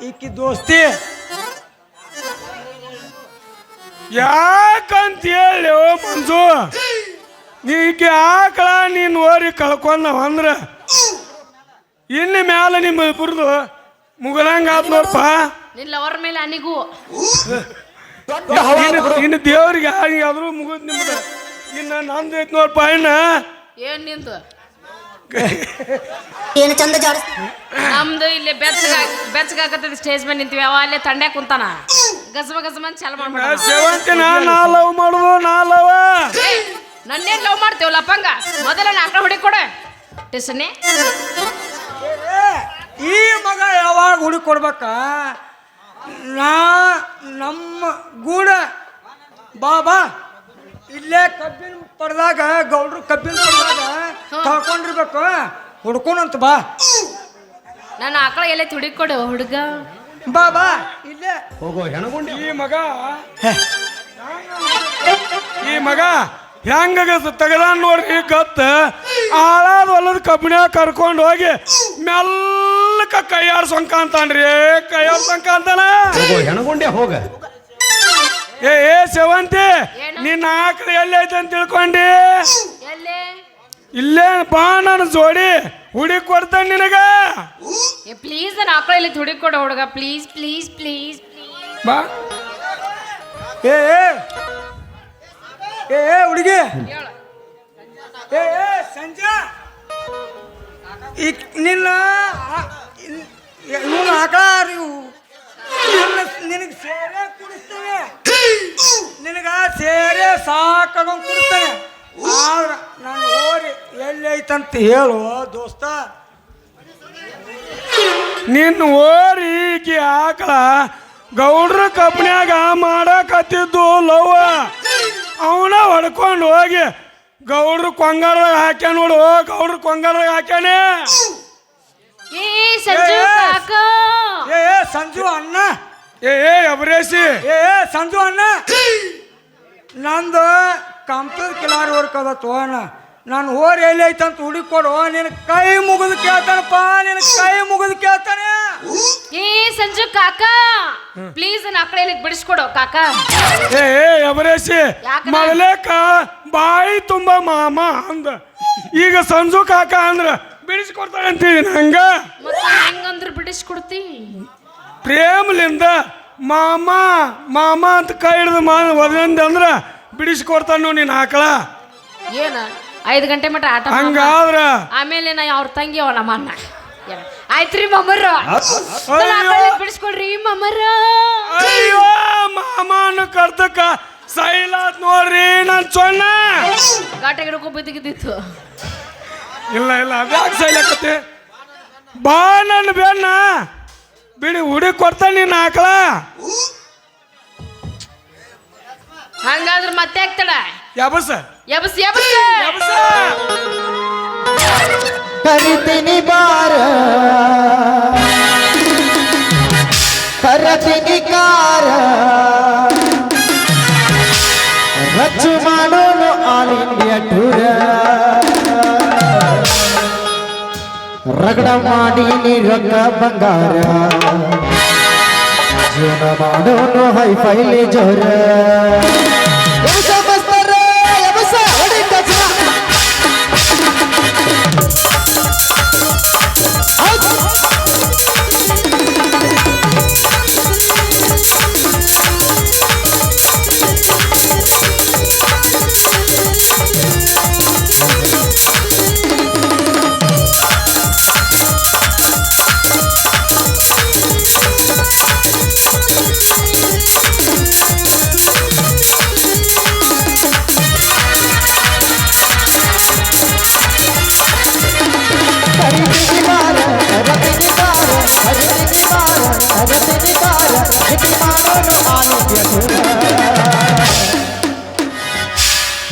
ಈಕಿ ದೋಸ್ತಿ? ಯಾಕಂತ ಹೇಳಿ ಮಂಜು, ನೀಕೆ ಆಕಳ ನೀನು ಓರಿ ಕಳ್ಕೊಂಡವ ಅಂದ್ರ ಇನ್ನು ಮ್ಯಾಲ ನಿಮ್ಮ ಇಬ್ಬರದು ಮುಗಲಂಗ ಆತ್ ನೋಡಪ್ಪ. ನಿಲ್ಲ ಅವ್ರ ಮೇಲೆ ಅನಿಗೂ ಇನ್ನು ದೇವ್ರಿಗೆ ಆದ್ರೂ ಮುಗಿದ್ ನಿಮ್ದು. ಇನ್ನು ನಂದು ಐತ್ ನೋಡಪ್ಪ. ಇನ್ನ ಏನ್ ನಿಂದು ಏನು ಚಂದ ಜಾಡ ನಮ್ದು ಇಲ್ಲಿ ಬೆಚ್ಚಗಾಕತ್ತದ ಸ್ಟೇಜ್ ಮೇಲೆ ನಿಂತೀವಿ, ಅವ ಅಲ್ಲೇ ತಂಡೆ ಕುಂತಾನ, ಗಸಮ ಗಸಮ ಅಂತ ಚಾಲು ಮಾಡ್ಬಿಡ. ಸೇವಂತಿನ ನಾ ಲವ್ ಮಾಡುದು, ನಾ ಲವ. ನನ್ನೇನ್ ಲವ್ ಮಾಡ್ತೇವಲ್ಲ ಪಂಗ, ಮೊದಲ ಆಕಳ ಹೊಡಿ ಕೊಡ ಟೆಸನೆ. ಈ ಮಗ ಯಾವಾಗ ಹುಡುಗಿ ಕೊಡ್ಬೇಕ? ನಮ್ಮ ಗೂಡ ಬಾಬಾ ಇಲ್ಲೇ ಕಬ್ಬಿನ ಪಡೆದಾಗ, ಗೌಡ್ರು ಕಬ್ಬಿನ ಪಡೆದಾಗ ಕಳ್ಕೊಂಡಿರ್ಬೇಕು, ಹುಡ್ಕೊಂಡಂತ ಬಾ. ನನ್ನ ಆಕಳ ಎಲ್ಲ ತುಡಿಕೊಡು ಹುಡುಗ. ಬಾಬಾ ಇಲ್ಲೇ ಈ ಮಗ ಹೆಂಗ ತೆಗದ ನೋಡ್ರಿ ಗತ್ತ. ಆಳಾದ ಹೊಲದ ಕಬ್ಬಿಣ್ಯಾಗ ಕರ್ಕೊಂಡು ಹೋಗಿ ಮೆಲ್ಲಕ ಕೈಯಾಡ್ಸೊಂಕ ಅಂತಾನ್ರಿ. ಕೈಯಾಡ್ಸೊಂಕ ಅಂತಾನ. ಹೋಗ ಏ ಸೇವಂತಿ, ನಿನ್ನ ಆಕಳ ಎಲ್ಲಿ ಐತೆ ಅಂತ ತಿಳ್ಕೊಂಡಿ? ಎಲ್ಲೇ ಇಲ್ಲೇ ಬಾ, ನನ್ನ ಜೋಡಿ ಹುಡಿ ಕೊಡ್ತಾನೆ ನಿನಗ. ಪ್ಲೀಸ್ ನನ್ನ ಆಕಳ ಇಲ್ಲಿ ತುಡಿಕೊಡು ಹುಡುಗ, ಪ್ಲೀಸ್ ಪ್ಲೀಸ್ ಪ್ಲೀಸ್ ಬಾ. ಏ ಏ ಹುಡುಗಿ, ಏ ಸಂಜೆ ಈಗ ನಿನ್ನ ಇವನು ಆಕಳ ನಿನಗೆ ಸೇರೆ ಕುಡಿಸ್ತೇವೆ, ನಿನಗ ಸೇರೆ ಸಾಕಾಗ ಕುಡಿಸ್ತೇನೆ. ಆದ್ರೆ ನಾನು ಓರಿ ಎಲ್ಲಿ ಐತಂತ ಹೇಳು ದೋಸ್ತ. ನಿನ್ನ ಓರಿಗೆ ಆಕಳ ಗೌಡ್ರ ಕಬ್ಬಿಣ್ಯಾಗ ಮಾಡಕತ್ತಿದ್ದು ಲವ್ವ, ಅವನ ಹೊಡ್ಕೊಂಡು ಹೋಗಿ ಗೌಡ್ರ ಕೊಂಗಾರದಾಗ ಹಾಕ್ಯ ನೋಡು. ಗೌಡ್ರ ಕೊಂಗಾರದಾಗ ಹಾಕ್ಯಾನೆ. ಏ ಸಂಜು ಕಾಕ, ಏ ಸಂಜು ಅಣ್ಣ, ಏ ಅಬರೇಸಿ, ಏ ಸಂಜು ಅಣ್ಣ, ನಂದು ಕಂಪದ ಕಿಲಾರಿ ವರ್ಕ್ ಅದತ್ತು ಅಣ್ಣ. ನಾನು ಓರ್ ಎಲ್ಲಿ ಐತಂತ ಹುಡುಕೊಡು, ನಿನ್ನ ಕೈ ಮುಗಿದು ಕೇಳ್ತಾನಪ್ಪ, ನಿನ್ನ ಕೈ ಮುಗಿದು ಕೇಳ್ತಾನೆ. ಏ ಸಂಜು ಕಾಕ, ಪ್ಲೀಸ್ ನನ್ನ ಆಕಳ ಇಲ್ಲಿ ಬಿಡಿಸ್ಕೊಡು ಕಾಕ. ಏ ಅಬರೇಸಿ, ಮೊದಲೇಕ ಬಾಯಿ ತುಂಬ ಮಾಮ ಅಂದ, ಈಗ ಸಂಜು ಕಾಕ ಅಂದ್ರ ಬಿಡಿಸ್ಕೊಡ್ತಾಳೆ ಅಂತೀನಿ. ಹಂಗ ಮತ್ತೆ ಹೆಂಗಂದ್ರ ಬಿಡಿಸ್ಕೊಡ್ತಿ? ಪ್ರೇಮಲಿಂದ ಮಾಮ ಮಾಮ ಅಂತ ಕೈ ಹಿಡಿದು ಒದಂದ ಅಂದ್ರ ಬಿಡಿಸ್ಕೊಡ್ತಾನು ನಿನ್ನ ಆಕಳ. ಏನ 5 ಗಂಟೆ ಮಟ ಆಟ ಹಂಗಾದ್ರ ಆಮೇಲೆ ನಾ ಅವ್ರ ತಂಗಿ ಅವ ನಮ್ಮ ಅಣ್ಣ. ಆಯ್ತ್ರಿ ಮಮ್ಮರ, ಬಿಡಿಸ್ಕೊಡ್ರಿ ಮಮ್ಮರ. ಅಯ್ಯೋ ಮಾಮನ ಕರ್ತಕ್ಕ ಸೈಲಾತ್ ನೋಡ್ರಿ ನನ್ ಚೊಣ್ಣ. ಗಾಟ ಗಿಡಕ್ಕೂ ಬಿದ್ದಿತ್ತು. ಇಲ್ಲ ಇಲ್ಲ, ಅದ್ಯಾಕೆ ಸೈಲಾಕತ್ತೆ? ಬಾ ನನ್ನ ಬೆನ್ನ ಬಿಡಿ ಹುಡಿ ಕೊಡ್ತಾನೆ ನಿನ್ನ ಆಕಳ. ಹಂಗಾದ್ರ ಮತ್ತೆ ಆಗ್ತಡ ಯಾಬಸ ಎಬಸ್ ಎಬಸ್ ಯಾಬಸ ಕರಿತೀನಿ ಬಾರ ಕರತೀನಿ ಕಾರ ರಚ್ಚು ಮಾಡೋನು ಆಲ್ ಇಂಡಿಯಾ ಟೂರ ರಗಡ ಮಾಡಿ ನೀ ರೊಕ್ಕ ಬಂಗಾರ ಜೀವನ ಮಾಡೋನು ಹೈ ಫೈಲಿ ಜೋರ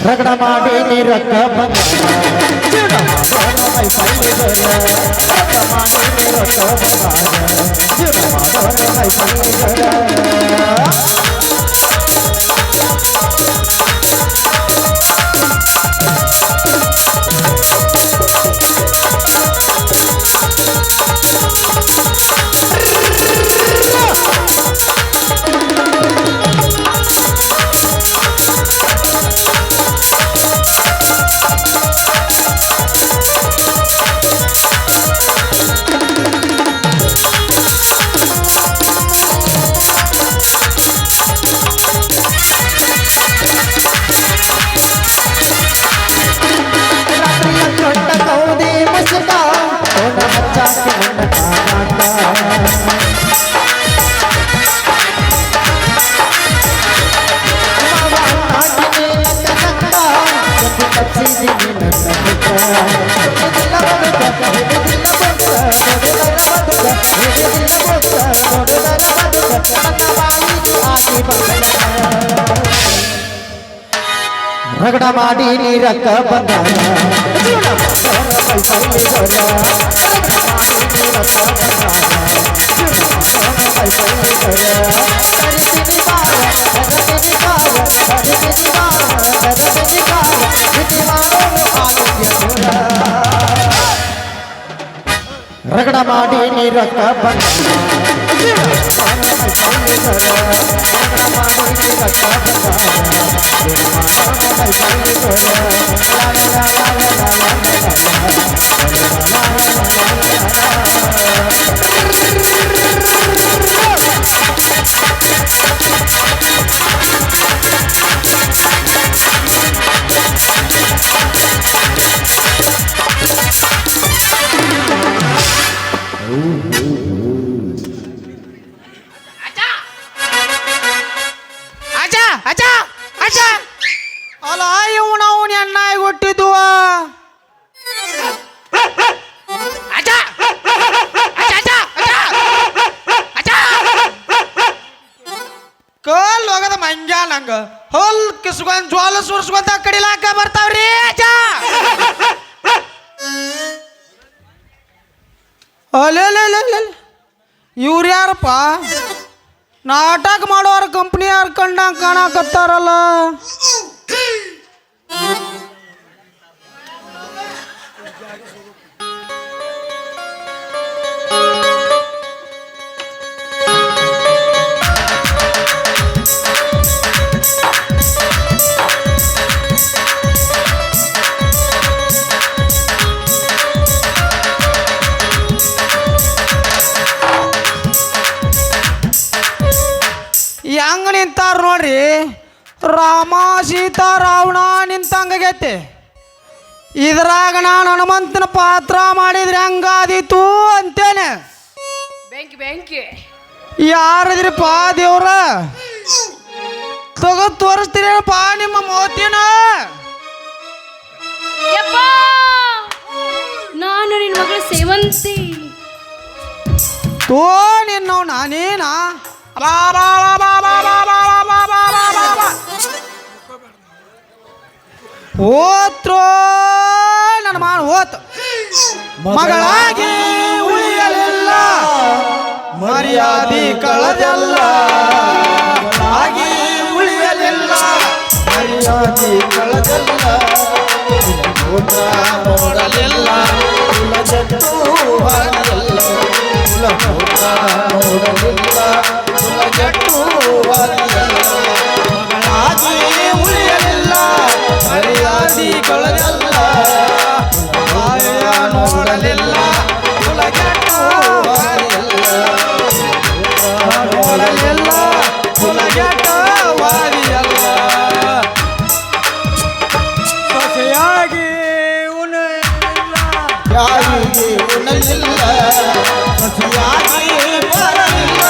ರಗಡ ಮಾಡಿ ನೀ ರೊಕ್ಕ ರಗಡ ಮಾಡಿ ನೀ ರೊಕ್ಕ ಬಂಗಾರ ರಗಡ ಮಾಡಿ ನೀ ರೊಕ್ಕ ಅಲ್ಲ ಇವನು ಅವನು ಎಣ್ಣಾಗಿ ಹುಟ್ಟಿದ್ವ ಕಲ್ ಹೋಗದ ಮಂಜ ನಂಗ ಹೊಲ್ ಕಿಸ್ಕೊಂಡ್ ಜ್ವಾಲ ಸುರ್ಸ್ಕೊಂತ ಕಡಿಲಾಕ ಬರ್ತಾವ್ರಿ ಅಜ್ಜ ಅಲ್ಲ ಇವ್ರು ಯಾರಪ್ಪ ನಾಟಕ ಮಾಡೋರ ಕಂಪ್ನಿ ಯಾರು ಕಂಡಂಗೆ ಕಾಣಕತ್ತಾರಲ್ಲ ಹೆಂಗ ನಿಂತಾರ ನೋಡ್ರಿ ರಾಮ ಸೀತಾ ರಾವಣ ನಿಂತಂಗೈತೆ ಇದ್ರಾಗ ನಾನು ಹನುಮಂತನ ಪಾತ್ರ ಮಾಡಿದ್ರೆ ಹೆಂಗಾದೀತು ಅಂತೇನೆ ಬೆಂಕಿ ಬೆಂಕಿ ಯಾರದ್ರಿಪ್ಪ ದೇವ್ರ ತಗದ್ ತೋರಿಸ್ತೀರಪ್ಪ ನಿಮ್ಮ ಮೋತಿನ ನಾನು ನಿನ್ನ ಮಗಳು ಸೇವಂತಿ ತೋ ನಿನ್ನವ್ ನಾನೇನಾ ಹೋತ್ರೋ ನನ್ನ ಮಾನ ಹೋತ್ ಮಗಳಾಗಿ ಉಳಿಯಲಿಲ್ಲ ಮರ್ಯಾದೆ ಕಳೆದಲ್ಲ ಮಗಳಾಗಿ ಉಳಿಯಲಿಲ್ಲ ಮರ್ಯಾದೆ ಕಳೆದಲ್ಲ ಪುತ್ರ ನೋಡಲಿಲ್ಲ ಕುಲಜಟ್ಟು ಹಾರಲಿಲ್ಲ ಕುಲಪುತ್ರ ನೋಡಲಿಲ್ಲ ಕುಲಜಟ್ಟು ಹಾರಲಿಲ್ಲ ಮಗಳಾಗಿ ಉಳಿಯಲಿಲ್ಲ ಮರ್ಯಾದೆ ಕಳೆದಲ್ಲ ಮಾಯ ನೋಡಲಿಲ್ಲ ಕುಲಜಟ್ಟು ಹಾರಲಿಲ್ಲ ನೋಡಲಿಲ್ಲ ಕುಲಜಟ್ಟು ಹಾರಲಿಲ್ಲ ಸೊಸೆಯಾಗಿ ಉಣಲಿಲ್ಲ ಯಾರಿಗೆ ಉಣಲಿಲ್ಲ ಹಸಿಯಾಗಿ ಬರಲಿಲ್ಲ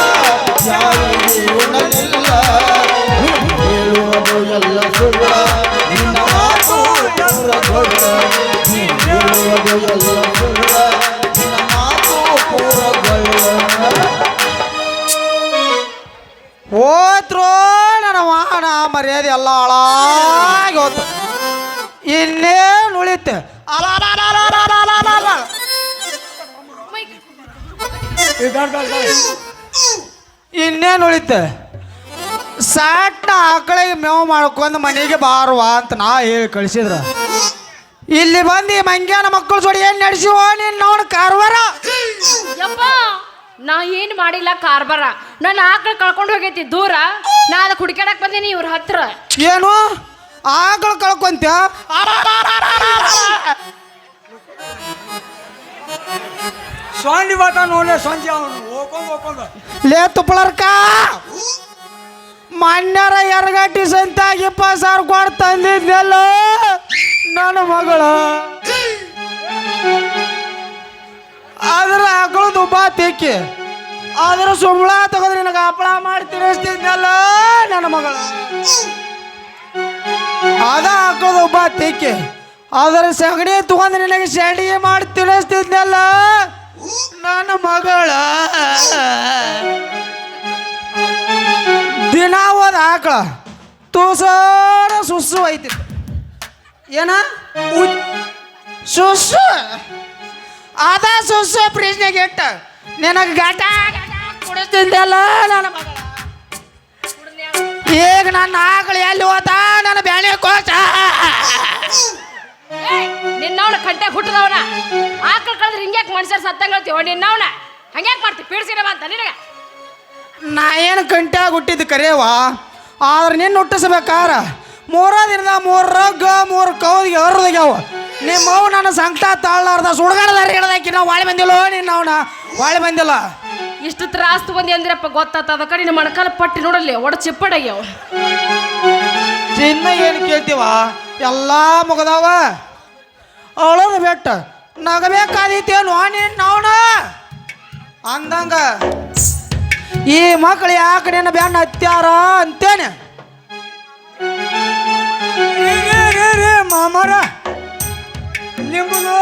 ಯಾರಿಗೆ ಉಣಲಿಲ್ಲ ಹೇಳುವುದು ಎಲ್ಲ ಸುಳ್ಳ ನಿನ್ನ ಮಾತು ಪೂರ ಗೊಳ್ಳ ಹೇಳುವುದು ಎಲ್ಲ ಸುಳ್ಳ ನಿನ್ನ ಮಾತು ಪೂರ ಗೊಳ್ಳ ಹೋತ್ರೋ ನನ್ನ ಮಾನ ಮರ್ಯಾದೆ ಎಲ್ಲ ಹಾಳಾಗಿ ಹೋತು ಇನ್ನೇನು ಉಳಿತೆ ಇನ್ನೇನು ಉಳಿತೆ ಸಾಟ್ನ ಆಕಳಿಗೆ ಮೇವು ಮಾಡ್ಕೊಂಡು ಮನೆಗೆ ಬಾರುವ ಅಂತ ನಾ ಹೇಳಿ ಕಳಿಸಿದ್ರ ಇಲ್ಲಿ ಬಂದು ಈ ಮಂಗ್ಯಾನ ಮಕ್ಕಳು ಜೋಡಿ ಏನು ನಡೆಸಿವ ನೀನು ನೋಡು ಕಾರವಾರ ಯಪ್ಪ ನಾ ಏನು ಮಾಡಿಲ್ಲ ಕಾರ್ಬಾರ ನನ್ನ ಆಕಳು ಕಳ್ಕೊಂಡು ಹೋಗೈತಿ ದೂರ ನಾ ಅದಕ್ಕೆ ಹುಡುಕಾಡಕ್ ಬಂದೀನಿ ಇವ್ರ ಹತ್ರ ಏನು ಆಕಳು ಕಳ್ಕೊಂತ ಸೊಂಡಿ ಬಾಟ ನೋಡ್ಲೆ ಸಂಜೆ ಅವನು ಹೋಗ್ಕೊಂಡು ಲೇ ತುಪ್ಪಳರ್ಕ ಮಣ್ಣರ ಎರಗಟ್ಟಿ ಸಂತಾಗಿ 20,000 ಕೊಟ್ಟು ತಂದಿದ್ನೆಲ್ಲ ನನ್ನ ಮಗಳ ಅದ್ರ ಆಕಳು ದುಬ್ಬ ತಿಕ್ಕಿ ಅದ್ರ ಸುಂಬಳ ತಗೋದ್ರೆ ನಿನಗೆ ಹಪ್ಪಳ ಮಾಡಿ ತಿನ್ನಿಸ್ತಿದ್ನಲ್ಲ ನನ್ನ ಮಗಳ ಅದ ಆಕಳು ದುಬ್ಬ ತಿಕ್ಕಿ ಅದರ ಸಗಣಿ ತಗೊಂಡು ನಿನಗೆ ಸೆಡಿಗೆ ಮಾಡಿ ತಿನ್ನಿಸ್ತಿದ್ನಲ್ಲ ನನ್ನ ಮಗಳ ದಿನ ಹೋದ ಆಕಳ ತೂಸೋರ ಸುಸ್ಸು ಐತಿ ಏನ ಸುಸ್ಸು ಅದ ಸುಸ್ಸು ಫ್ರಿಜ್ನಾಗ ಇಟ್ಟ ನಿನಗೆ ಗಾಟ ಕುಡಿಸ್ತಿದ್ದಲ್ಲ ನನ್ನ ಮಗಳ ಈಗ ನನ್ನ ಆಕಳು ಎಲ್ಲಿ ಹೋದ ನನ್ನ ಬ್ಯಾಳೆ ಕೋಚ ನಿನ್ನವನ ಕಂಟೆ ಹುಟ್ಟದವನ ಆಕಳು ಕಳೆದ್ರೆ ಹಿಂಗ್ಯಾಕೆ ಮನುಷ್ಯರು ಸತ್ತಂಗ ಹೇಳ್ತೀವ ನಿನ್ನವನ ಹಂಗ್ಯಾಕೆ ಮಾಡ್ತೀವಿ ಪೀಡ್ಸಿರವ ಅಂತ ನಿನಗೆ ನಾ ಏನು ಕಂಟ್ಯಾಗ ಹುಟ್ಟಿದ್ದು ಕರೆಯವ ಆದ್ರೆ ನಿನ್ನ ಹುಟ್ಟಿಸ್ಬೇಕಾರ 3 ದಿನದ 3 ರಗ್ಗ 3 ಕೌದಿಗೆ ಹರಿದಾಗ್ಯಾವ ನಿಮ್ಮವು ನನ್ನ ಸಂಕಟ ತಾಳಾರ್ದ ಸುಡ್ಗಾಡದಾರ ಹಿಡ್ದಾಕಿ ನಾವು ವಾಳೆ ಬಂದಿಲ್ಲ ನಿನ್ನವನ ವಾಳೆ ಬಂದಿಲ್ಲ ಇಷ್ಟು ತ್ರಾಸ್ತು ಬಂದಿ ಅಂದ್ರಪ್ಪ ಗೊತ್ತಾತ ಅದಕ್ಕೆ ನಿನ್ನ ಮಣಕಾಲ ಪಟ್ಟಿ ನೋಡಲಿ ಒಡ ಚಿಪ್ಪಡಾಗ್ಯಾವ ಚಿನ್ನ ಏನು ಕೇಳ್ತೀವ ಎಲ್ಲ ಮುಗದಾವ ಅವಳದು ಬೆಟ್ಟ ನಗಬೇಕಾದೀತೇನು ನಿನ್ನವನ ಅಂದಂಗ ಈ ಮಕ್ಕಳು ಯಾಕೆ ನಿನ್ನ ಬ್ಯಾನ್ ಹತ್ಯಾರ ಅಂತೇನೆ ಮಾಮರ ನಿಂಬುದು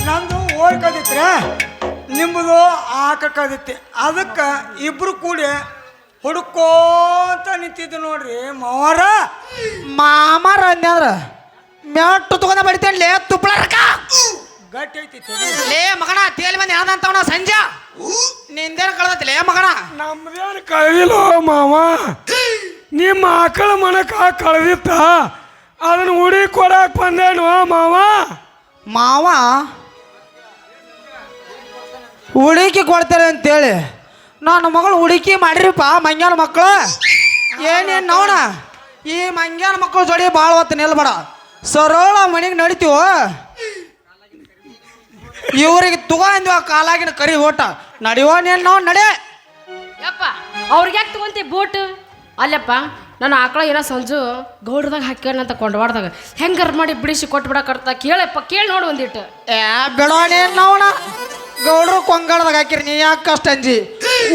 ನಂದು ಓಡ್ಕದಿತ್ರ ನಿಂಬುದು ಹಾಕದಿತ್ತೆ ಅದಕ್ಕೆ ಇಬ್ರು ಕೂಡಿ ಹುಡುಕೋಂತ ನಿಂತಿದ್ದು ನೋಡ್ರಿ ಮಾವರ ಮಾಮಾರ ಅಂದ್ರ ಮೆಟ್ಟು ತಗೊಂಡ ಬಡಿತೇನೆ ಲೇ ತುಪ್ಪಳರಕ ಗಟ್ಟಿ ಐತಿ ಲೇ ಮಗನ ತೇಲಿ ಮಂದಿ ಹೇಳ್ದಂತವನ ಸಂಜೆ ನಿಂದೇನು ಕಳ್ದತಿ ಲೇ ಮಗನ ನಮ್ದೇನು ಕಳೆದಿಲ್ಲ ಮಾವ ನಿಮ್ಮ ಆಕಳ ಮನಕ ಕಳೆದಿತ್ತ ಅದನ್ನ ಉಡಿ ಕೊಡಕ್ ಬಂದೇನು ಮಾವ ಮಾವ ಹುಡುಕಿ ಕೊಡ್ತಾರೆ ಅಂತೇಳಿ ನನ್ನ ಮಗಳು ಹುಡುಕಿ ಮಾಡಿರಿಪ್ಪ ಮಂಗ್ಯಾನ ಮಕ್ಕಳು ಏನೇನು ನೋಡ ಈ ಮಂಗ್ಯಾನ ಮಕ್ಕಳು ಜೋಡಿ ಭಾಳ ಹೊತ್ತು ನಿಲ್ಬೇಡ ಸರಳ ಮನೆಗೆ ನಡಿತೀವ ಇವ್ರಿಗೆ ತಗೊಂಡ್ವ ಕಾಲಾಗಿನ ಕರಿ ಓಟ ನಡಿವೋ ನೀನು ನಾವು ನಡೆ ಯಪ್ಪ ಅವ್ರಿಗೆ ಯಾಕೆ ತಗೊಂತಿ ಬೋಟ್ ಅಲ್ಲಪ್ಪ ನಾನು ಆಕಳ ಏನೋ ಸಂಜು ಗೌಡ್ರದಾಗ ಹಾಕ್ಯಾನಂತ ಕೊಂಡವಾಡ್ದಾಗ ಹೆಂಗಾರ ಮಾಡಿ ಬಿಡಿಸಿ ಕೊಟ್ಬಿಡಕರ್ತ ಕೇಳಪ್ಪ ಕೇಳಿ ನೋಡು ಒಂದಿಟ್ಟು ಬಿಡೋ ನೀನು ನಾವಣ ಗೌಡ್ರು ಕೊಂಗಾಳದಾಗ ಹಾಕಿರಿ ನೀ ಯಾಕೆ ಅಷ್ಟು ಅಂಜಿ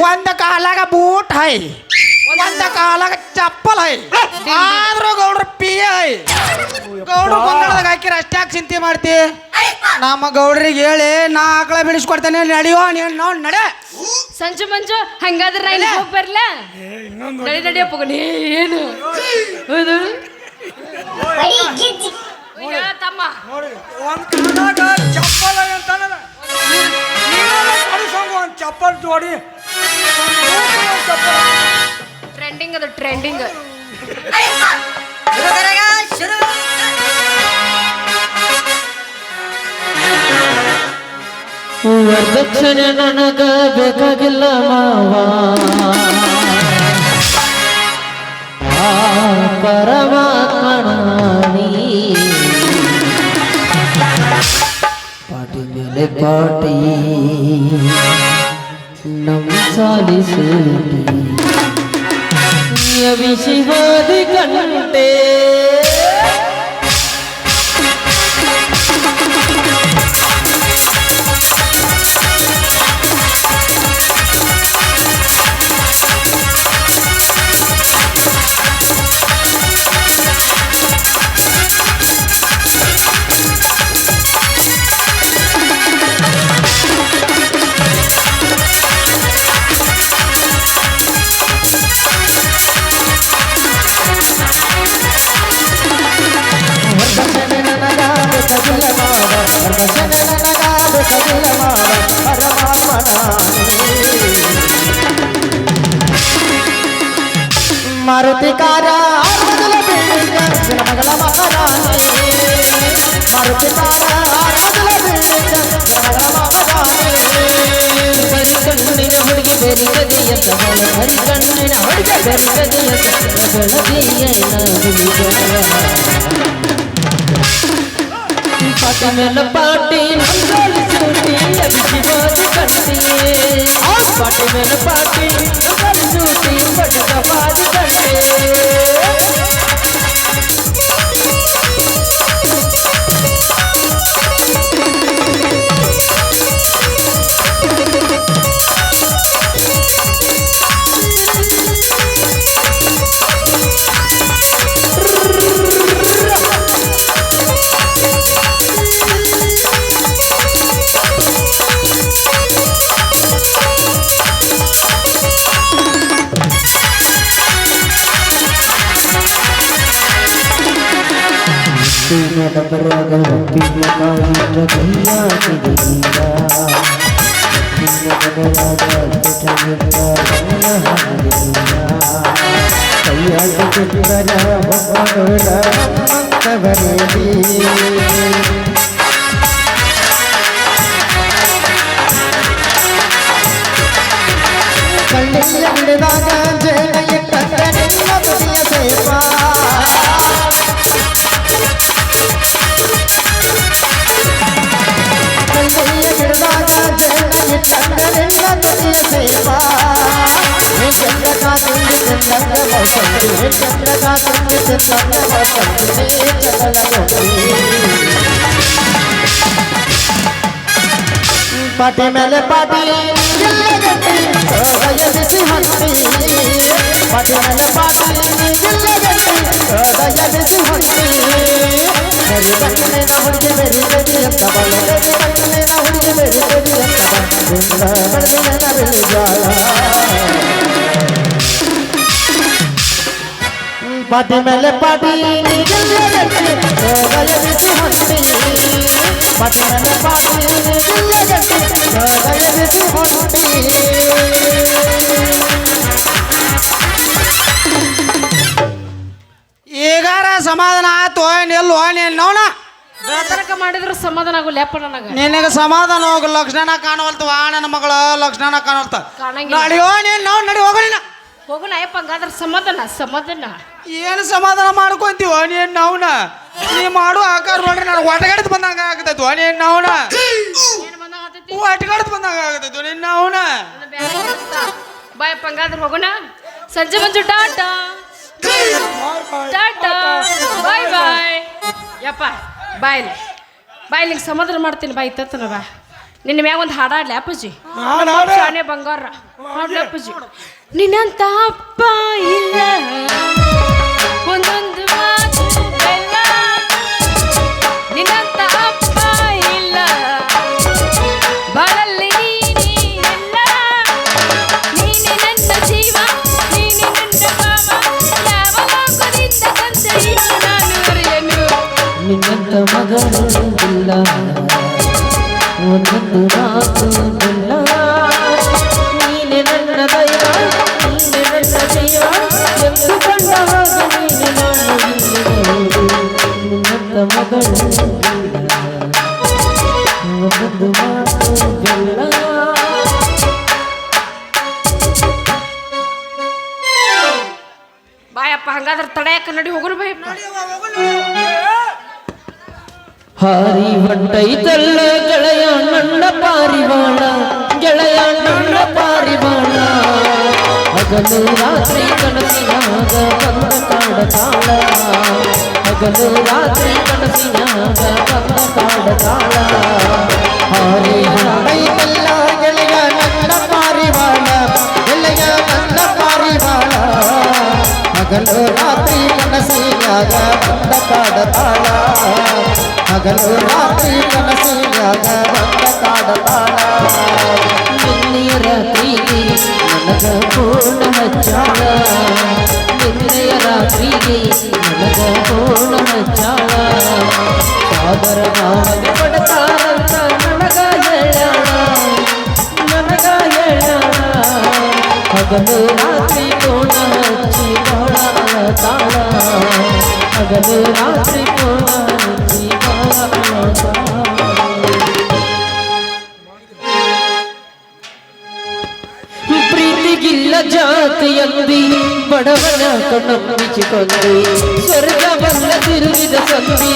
ಒಂದು ಕಾಲಾಗ ಬೂಟ್ ಹೈ ಒಂದು ಕಾಲಾಗ ಚಪ್ಪಲ್ ಹೈ ಆದ್ರೂ ಗೌಡ್ರ ಪಿ ಹೈ ಗೌಡ್ರು ಕೊಂಗಾಳದಾಗ ಹಾಕಿರಿ ಅಷ್ಟ್ಯಾಕೆ ಚಿಂತೆ ಮಾಡ್ತಿ ನಮ್ಮ ಗೌಡ್ರಿಗೆ ಹೇಳಿ ನಾ ಆಕಳ ಬಿಡಿಸ್ಕೊಡ್ತೇನೆ ನಡಿಯೋ ನೀನು ನಾವು ನಡೆ ಸಂಜು ಮಂಜು ಹಂಗಾದ್ರೆ ನಾ ಇಲ್ಲಿ ಹೋಗಿ ಬರ್ಲ ನಡಿ ನಡಿಯಪ್ಪ ಏನು ಹೌದು ತಮ್ಮ ಒಂದು ಕಾಲಾಗ ಚಪ್ಪಲ ಅಂತಾನ ಜೋಡಿ ಟ್ರೆಂಡಿಂಗ್ ಅದು ಟ್ರೆಂಡಿಂಗ್. ವರದಕ್ಷಿಣೆ ನನಗ ಬೇಕಾಗಿಲ್ಲ ಮಾವ, ಆ ಪರಮಾತ್ಮನ ನೀ ಪಾಟಿ ಮೇಲೆ ಪಾಟಿ ನಮ್ ಸಾಲಿಸೂಟಿ ಅಭಿಷಿವಾದಿ ಕಂಟೆ ಮಾರುತಿ ಕಾರ ಮಗಳ ಮಹಾರಾಣಿ, ಮಾರುತಿ ಕಾರ ಕಣ್ಣಿನ ಹುಡುಗಿ ಬೆರಿಗದಿಯಂತ ಹರಿ ಕಣ್ಣಿನ ಹುಡುಗಿ ಪಾಟಿ ಮೇಲೆ ಪಾಟಿ ಸೂಟಿ ಅಭಿಷಿವಾದಿ ಕಂಟಿ, ಪಾಟಿ ಮೇಲೆ ಪಾಟಿ ಸೂಟಿ ಪಟಕ ಪಾದಿ ಕಂಟೆ ಡಬರಾಗ ಒಪ್ಪಿನ ಕಾಯಿರ ಕೈಯಾಗಿದೀಗ ಡಬರಾಗ ಕೈಯಾಗಿ ಬಿಟ್ಟರ ಒಬ್ಬ ಮಂತವರೇಲಿ ಕಳ್ಳಿಯ ಹಿಡಿದಾಗ ಜೇನ ಇಟ್ಟಂತೆ ನಿನ್ನ ಬದಿಯ ಸೇಪ ಕಳ್ಳಿಯ ಹಿಡಿದಾಗ ಜೇನ ಇಟ್ಟಂತೆ ನಿನ್ನ ಬದಿಯ ಸೇಪ ಚಂದ್ರಕ ತುಂಬಿ ಚಂದಂಗ ಮೌಸಂಗಿ ಚಂದ್ರಕ ತುಂಬಿ ಚಂದಂಗ ಮೌಸಂಗಿ ಚಂದನಗೊಂಡಿ ಪಾಟಿ ಮೇಲೆ ಪಾಟಿ ಗಿಲ್ಲಗಟ್ಟಿ ಹೃದಯದಿಸಿ ಹೊಂಟಿ, ಪಾಟಿ ಮೇಲೆ ಪಾಟಿ ಗಿಲ್ಲಗಟ್ಟಿ ಹೃದಯದಿಸಿ ಹೊಂಟಿ, ಬೆರಿ ಕಣ್ಣಿನ ಹುಡುಗಿ ಬೆರಿಗದಿ ಅಂತ ಬಲ ಬೆರಿ ಕಣ್ಣಿನ ಹುಡುಗಿ ಬೆರಿಗದಿ ಅಂತ ಬಲ ಬೆಳೆದಿನ ನವಿಲುಜಾಳ ಪಾಟಿ ಮೇಲೆ ಪಾಟಿ ಗಿಲ್ಲಗಟ್ಟಿ ಹೃದಯದಿಸಿ ಹೊಂಟಿ, ಪಾಟಿ ಮೇಲೆ ಪಾಟಿ ಗಿಲ್ಲಗಟ್ಟಿ ಹೃದಯದಿಸಿ ಹೊಂಟಿ. ಈಗಾರ ಸಮಾಧಾನ ಆಯ್ತು ನಿಲ್ಲು ನೋಣ ಬೆಳತನಕ ಮಾಡಿದ್ರು ಸಮಾಧಾನ ಆಗು ಲೆಪ್ಪ ನನಗ. ನಿನಗೆ ಸಮಾಧಾನ ಹೋಗ ಲಕ್ಷಣ ಕಾಣವಲ್ತು ನನ್ನ ಮಗಳ ಲಕ್ಷಣ ಕಾಣವಲ್ತ ಕಾಣಂಗಿಲ್ಲ. ನಡಿಯೋ ನೀನು ನಾವು ನಡಿ ಹೋಗೋಣ ಹೋಗೋಣ ಅಯ್ಯಪ್ಪ ಹಂಗಾದ್ರೆ ಸಮಾಧಾನ ಸಮಾಧಾನ. ಏನು ಸಮಾಧಾನ ಮಾಡ್ಕೊಂತೀವ ನೀನು ನಾವ್ನ ನೀ ಮಾಡೋ ಆಕಾರ ನೋಡ್ರಿ ನಾನು ಒಟಗಡ್ದು ಬಂದಂಗ ಆಗತೈತು ನೀನು ನಾವ್ನ ಏನ್ ಬಂದಂಗ ಆತೈತಿ? ಒಟಗಡ್ದು ಬಂದಂಗ ಆಗತೈತು ನೀನು ನಾವ್ನ ಬಾಯಪ್ಪ ಹಂಗಾದ್ರೆ ಹೋಗೋಣ. ಸಂಜೆ ಮಂಜು ಟಾಟಾ ಟಾಟಾ ಬಾಯ್ ಬಾಯ್. ಯಪ್ಪ ಬಾಯ್ ಬಾಯ್ ನಿಂಗೆ ಸಮಾಧಾನ ಮಾಡ್ತೀನಿ ಬಾಯ್ ತತ್ತನ ಬಾ. ನಿನ್ನ ಮ್ಯಾಗ ಒಂದು ಹಾಡಾಡ್ಲಿ ಅಪ್ಪಾಜಿ ಶಾನೆ ಬಂಗಾರ ಹಾಡ್ಲಿ ಅಪ್ಪಾಜಿ. ನಿನ್ನಂತ ಅಪ್ಪ ಇಲ್ಲ ಒಂದೊಂದು ಮಾತು ಬೆಲ್ಲ, ನಿನ್ನಂತ ಅಪ್ಪ ಇಲ್ಲ ಬಾಳಲ್ಲಿ ನೀನೇ ಎಲ್ಲ, ನೀನೆ ನನ್ನ ಜೀವ ನೀನೆ ನನ್ನ ಭಾವ, ಯಾವ ಲೋಕದಿಂದ ಬಂದ ಇನ್ನು ನಾನು ಅರಿಯನು. ನಿನ್ನಂತ ಮಗಳು ಇಲ್ಲ ಒಂದೊಂದು ಮಾತು ಇಲ್ಲ ಮಗಳು ಒಂದೊಂದು ಮಾತು ಬೆಲ್ಲ. ಬಾಯಪ್ಪ ಹಂಗಾದ್ರೆ ತಡೆಯಕ್ಕ ನಡಿ ಹೋಗುನು ಬಾಯಪ್ಪ. ಹಾರಿ ಹೊಂಟೈತಲ್ಲ ಗೆಳೆಯ ನನ್ನ ಪಾರಿವಾಳ, ಗೆಳೆಯ ನನ್ನ ಪಾರಿವಾಳ. ಹಗಲು ರಾತ್ರಿ ಕನಸಿನಾಗ ಬಂದ ಕಾಡತಾಳ, ಹಗಲು ರಾತ್ರಿ ಕನಸಿನಾಗ ಬಂದ ಕಾಡತಾಳ. ಹಾರಿ ಹೊಂಟೈತಲ್ಲ ಗೆಳೆಯ ನನ್ನ ಪಾರಿವಾಳ, ಗೆಳೆಯ ನನ್ನ ಪಾರಿವಾಳ. ಹಗಲು ರಾತ್ರಿ ಕನಸಿನಾಗ ಬಂದ ಕಾಡತಾಳ, ಹಗಲು ರಾತ್ರಿ ಕನಸಿನಾಗ ಬಂದ ಕಾಡತಾಳ. ನಿನ್ನೆಯ ರಾತ್ರಿಗೆ ನನಗ ಪೂರ್ಣ ಹಚ್ಚಾಳ, ನಿನ್ನೆಯ ರಾತ್ರಿಗೆ ನನಗ ಪೂರ್ಣ ಹಚ್ಚಾಳ. ಸಾಗರ ಮಾವಗೆ ಪಡ್ತಾರಂತ ನನಗ ಹೇಳಾಳ, ನನಗ ಹೇಳಾಳ. ಹಗಲು ರಾತ್ರಿ ಪೂರ್ಣ ಹಚ್ಚಿ ಬಾಳ ತಾಳ, ಹಗಲು ರಾತ್ರಿ ಪೂರ್ಣ ಹಚ್ಚಿ ಬಾಳ ತಾಳ. ಪ್ರೀತಿಗಿಲ್ಲ ಜಾತಿಯಂದಿ ಬಡವನ ಕಣ್ಣು ಮುಚ್ಚಿಕೊಂಡಿ, ಸ್ವರ್ಗವನ್ನ ತಿರುಗಿದ ಸಂದಿ.